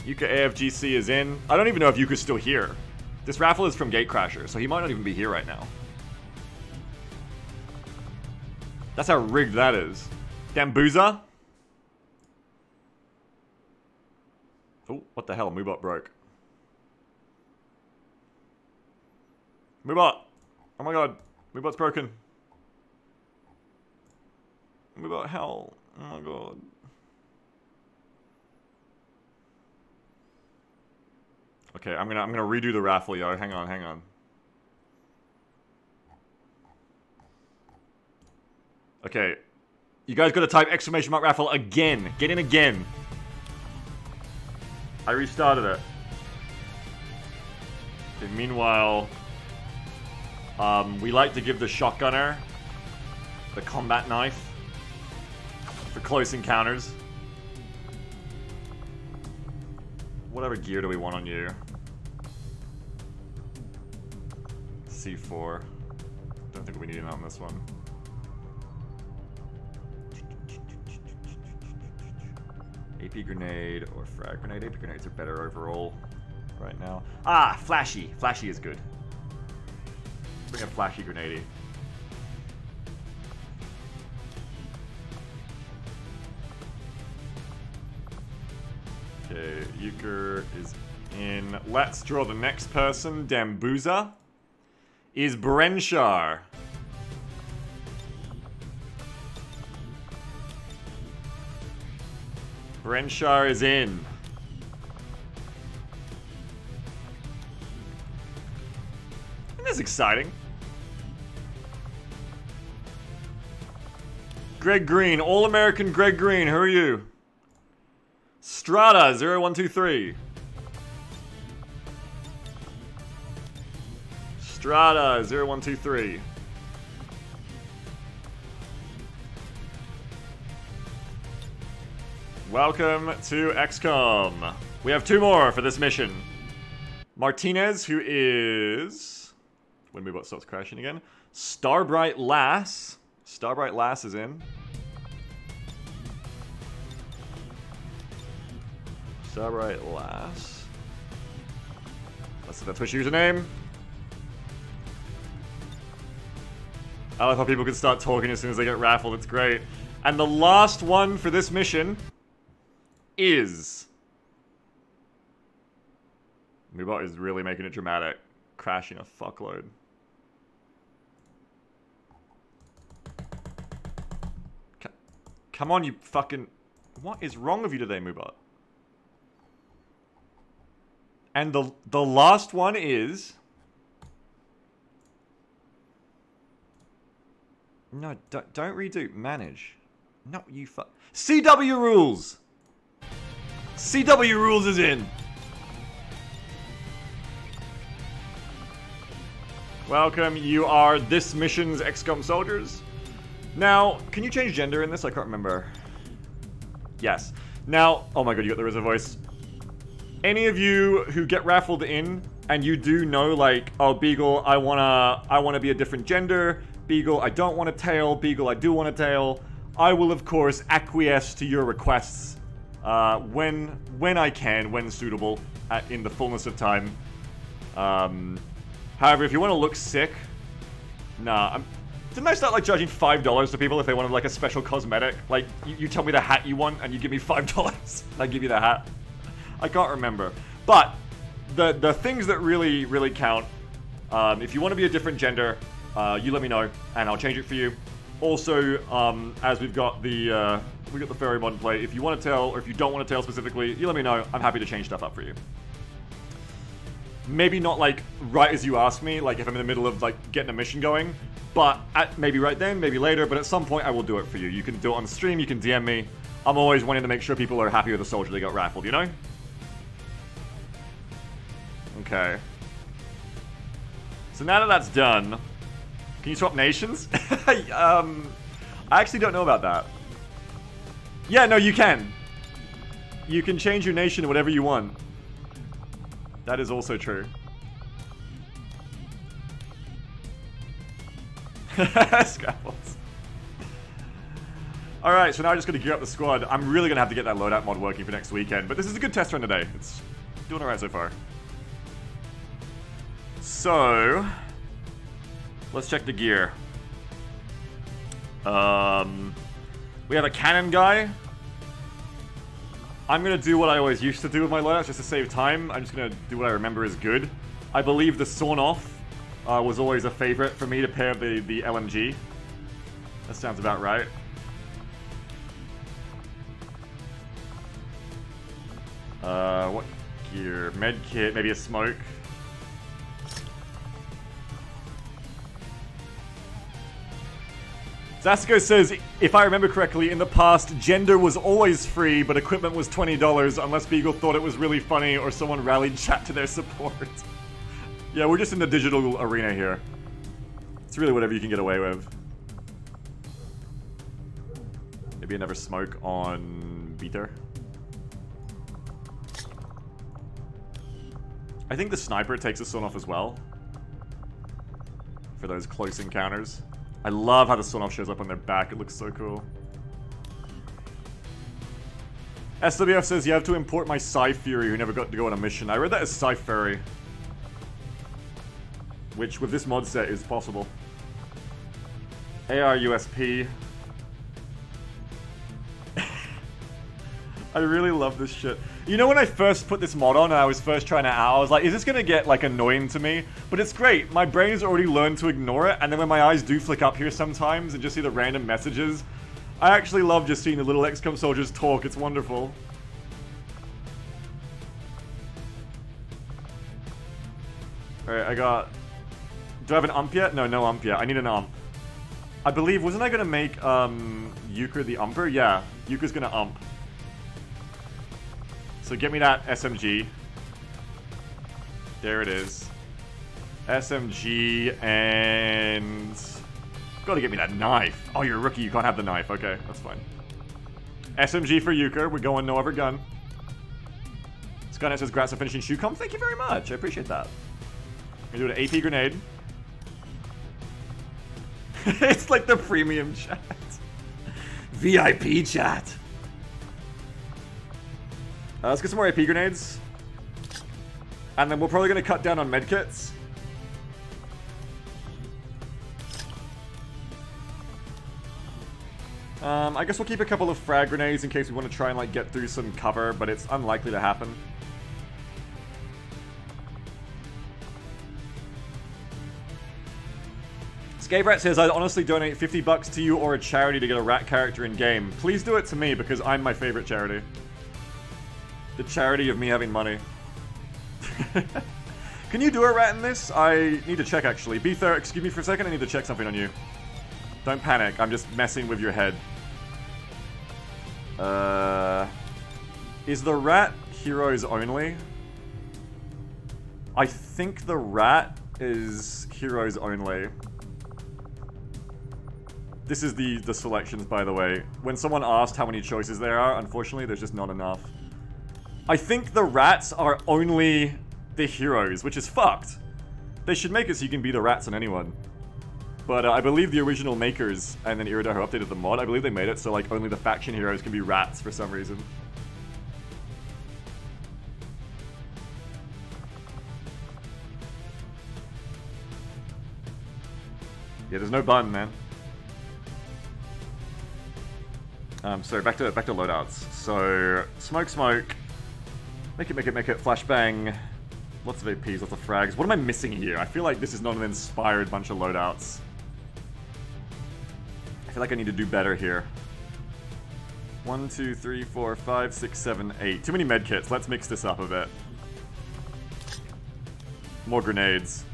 Euchre AFGC is in. I don't even know if Euchre's still here. This raffle is from Gatecrasher, so he might not even be here right now. That's how rigged that is. Dambuza? Oh, what the hell? Moobot broke. Moobot! Oh my god. Moobot's broken. Moobot, hell. Oh my god. Okay, I'm gonna redo the raffle, yo. Hang on. Okay. You guys gotta type exclamation mark raffle again. Get in again. I restarted it. Okay, meanwhile, we like to give the shotgunner the combat knife for close encounters. Whatever gear do we want on you? C4. Don't think we need it on this one. AP grenade or frag grenade. AP grenades are better overall right now. Ah, flashy. Flashy is good. Bring a flashy grenade. Okay, Euchre is in. Let's draw the next person. Dambuza is Brenshar. Brenshar is in. And that's exciting. Greg Green, All-American Greg Green, who are you? Strata 0123. Strata 0123. Welcome to XCOM. We have 2 more for this mission. Martinez, who is... When Moobot starts crashing again. Starbright Lass. Starbright Lass is in. Starbright Lass. That's the Twitch username. I love how people can start talking as soon as they get raffled. It's great. And the last one for this mission is... Moobot is really making it dramatic. Crashing a fuckload. Come on, you fucking... What is wrong with you today, Moobot? And the last one is... No, don't redo. Manage. No, you CW rules! CW rules is in! Welcome, you are this mission's XCOM soldiers. Now, can you change gender in this? I can't remember. Yes. Now, oh my god, you got the RZA voice. Any of you who get raffled in, and you do know, like, oh, Beagle, I wanna be a different gender. Beagle, I don't want a tail. Beagle, I do want a tail. I will, of course, acquiesce to your requests when I can, when suitable, in the fullness of time. However, if you want to look sick, nah. Didn't I start, like, charging $5 to people if they wanted, like, a special cosmetic? Like, you tell me the hat you want, and you give me $5. I give you the hat. I can't remember. But, the things that really, really count, if you want to be a different gender, you let me know, and I'll change it for you. Also, as we've got the fairy mod play, if you want to tell, or if you don't want to tell specifically, you let me know. I'm happy to change stuff up for you. Maybe not, like, right as you ask me, like, if I'm in the middle of, like, getting a mission going, but maybe right then, maybe later, but at some point I will do it for you. You can do it on stream, you can DM me. I'm always wanting to make sure people are happy with the soldier they got raffled, you know? Okay. So now that that's done, can you swap nations? I actually don't know about that. Yeah, no, you can. You can change your nation to whatever you want. That is also true. Scaffolds. Alright, so now I'm just going to gear up the squad. I'm really going to have to get that loadout mod working for next weekend, but this is a good test run today. It's doing alright so far. So, let's check the gear. We have a cannon guy. I'm going to do what I always used to do with my loadouts just to save time. I'm just going to do what I remember is good. I believe the sawn-off was always a favorite for me to pair the LMG. That sounds about right. What gear? Med kit, maybe a smoke. Zasico says, if I remember correctly, in the past, gender was always free, but equipment was $20 unless Beagle thought it was really funny or someone rallied chat to their support. Yeah, we're just in the digital arena here. It's really whatever you can get away with. Maybe another smoke on Beater. I think the sniper takes a sawn off as well. For those close encounters. I love how the sawn off shows up on their back. It looks so cool. SWF says you have to import my Sci-Fury who never got to go on a mission. I read that as Sci-Fury. Which, with this mod set, is possible. AR USP. I really love this shit. You know when I first put this mod on and I was first trying it out, I was like, is this gonna get, like, annoying to me? But it's great. My brain has already learned to ignore it, and then when my eyes do flick up here sometimes and just see the random messages, I actually love just seeing the little XCOM soldiers talk. It's wonderful. Alright, I got... Do I have an ump yet? No, no ump yet. I need an ump. I believe, wasn't I gonna make, Euchre the umper? Yeah, Euchre's gonna ump. So get me that SMG. There it is. SMG and... Gotta get me that knife. Oh, you're a rookie. You can't have the knife. Okay, that's fine. SMG for Euchre. We're going no other gun. Skynet says, "Grats for finishing Shoecom." Thank you very much. I appreciate that. I'm gonna do an AP grenade. It's like the premium chat. VIP chat. Let's get some more AP grenades. And then we're probably going to cut down on medkits. I guess we'll keep a couple of frag grenades in case we want to try and, like, get through some cover, but it's unlikely to happen. Gabe says, I'd honestly donate $50 to you or a charity to get a rat character in game. Please do it to me because I'm my favorite charity. The charity of me having money. Can you do a rat in this? I need to check actually. Beether, excuse me for a second, I need to check something on you. Don't panic, I'm just messing with your head. Is the rat heroes only? I think the rat is heroes only. This is the selections, by the way. When someone asked how many choices there are, unfortunately, there's just not enough. I think the rats are only the heroes, which is fucked. They should make it so you can be the rats on anyone. But I believe the original makers and then Iridaho updated the mod. I believe they made it so like only the faction heroes can be rats for some reason. Yeah, there's no button, man. Sorry, back to loadouts. So, smoke. Make it, flashbang. Lots of APs, lots of frags. What am I missing here? I feel like this is not an inspired bunch of loadouts. I feel like I need to do better here. 1, 2, 3, 4, 5, 6, 7, 8. Too many medkits. Let's mix this up a bit. More grenades.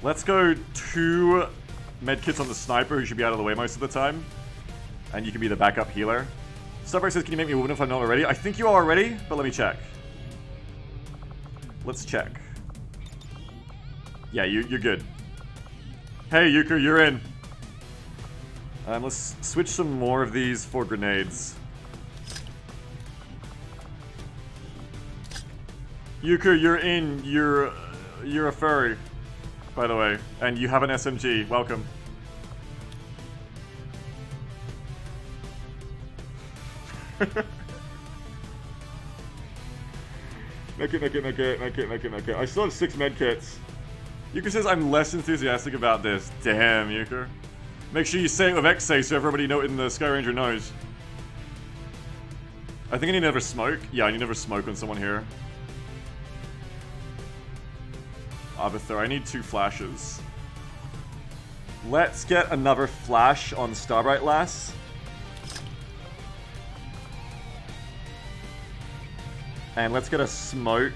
Let's go 2 medkits on the sniper, who should be out of the way most of the time. And you can be the backup healer. Starbuck says, can you make me a woman if I'm not already? I think you are already, but let me check. Let's check. Yeah, you're good. Hey, Yuku, you're in. Let's switch some more of these for grenades. Yuku, you're in. You're a furry, by the way, and you have an SMG. Welcome. Make it. I still have 6 medkits. Yuka says I'm less enthusiastic about this. Damn, Yuka. Make sure you say it with X-Say so everybody in the Sky Ranger knows. I think I need another smoke. Yeah, I need another smoke on someone here. Arbiter, I need 2 flashes. Let's get another flash on Starbright Lass. And let's get a smoke.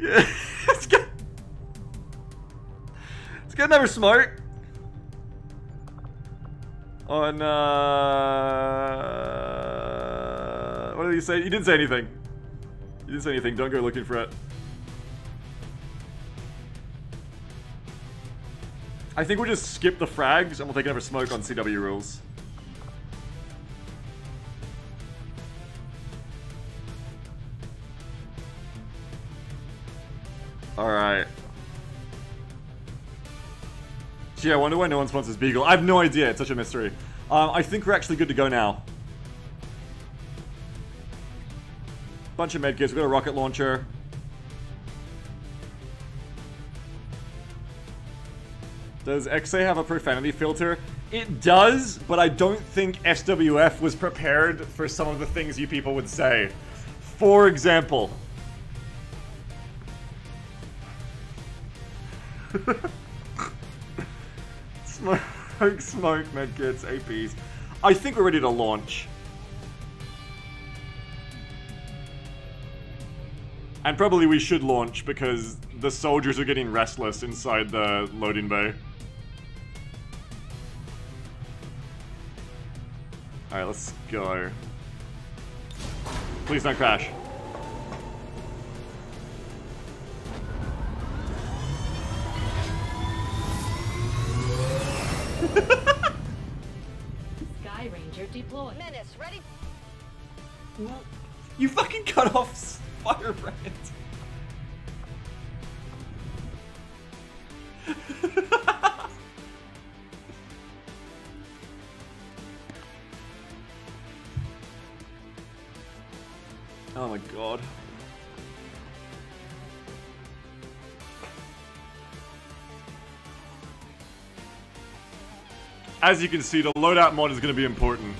Yeah, let's get another smoke. On, what did he say? You didn't say anything. You didn't say anything. Don't go looking for it. I think we'll just skip the frags and we'll take another smoke on CW rules. Alright. Gee, I wonder why no one sponsors Beagle. I have no idea. It's such a mystery. I think we're actually good to go now. Bunch of medkits. We've got a rocket launcher. Does XA have a profanity filter? It does, but I don't think SWF was prepared for some of the things you people would say. For example... Smoke, medkits, APs. I think we're ready to launch. And probably we should launch because the soldiers are getting restless inside the loading bay. Alright, let's go. Please don't crash. Sky Ranger deployed. Menace, ready? You fucking cut off Firebrand. Oh my god. as you can see, the loadout mod is going to be important.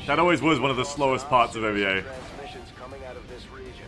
That always was one of the slowest parts of OVA.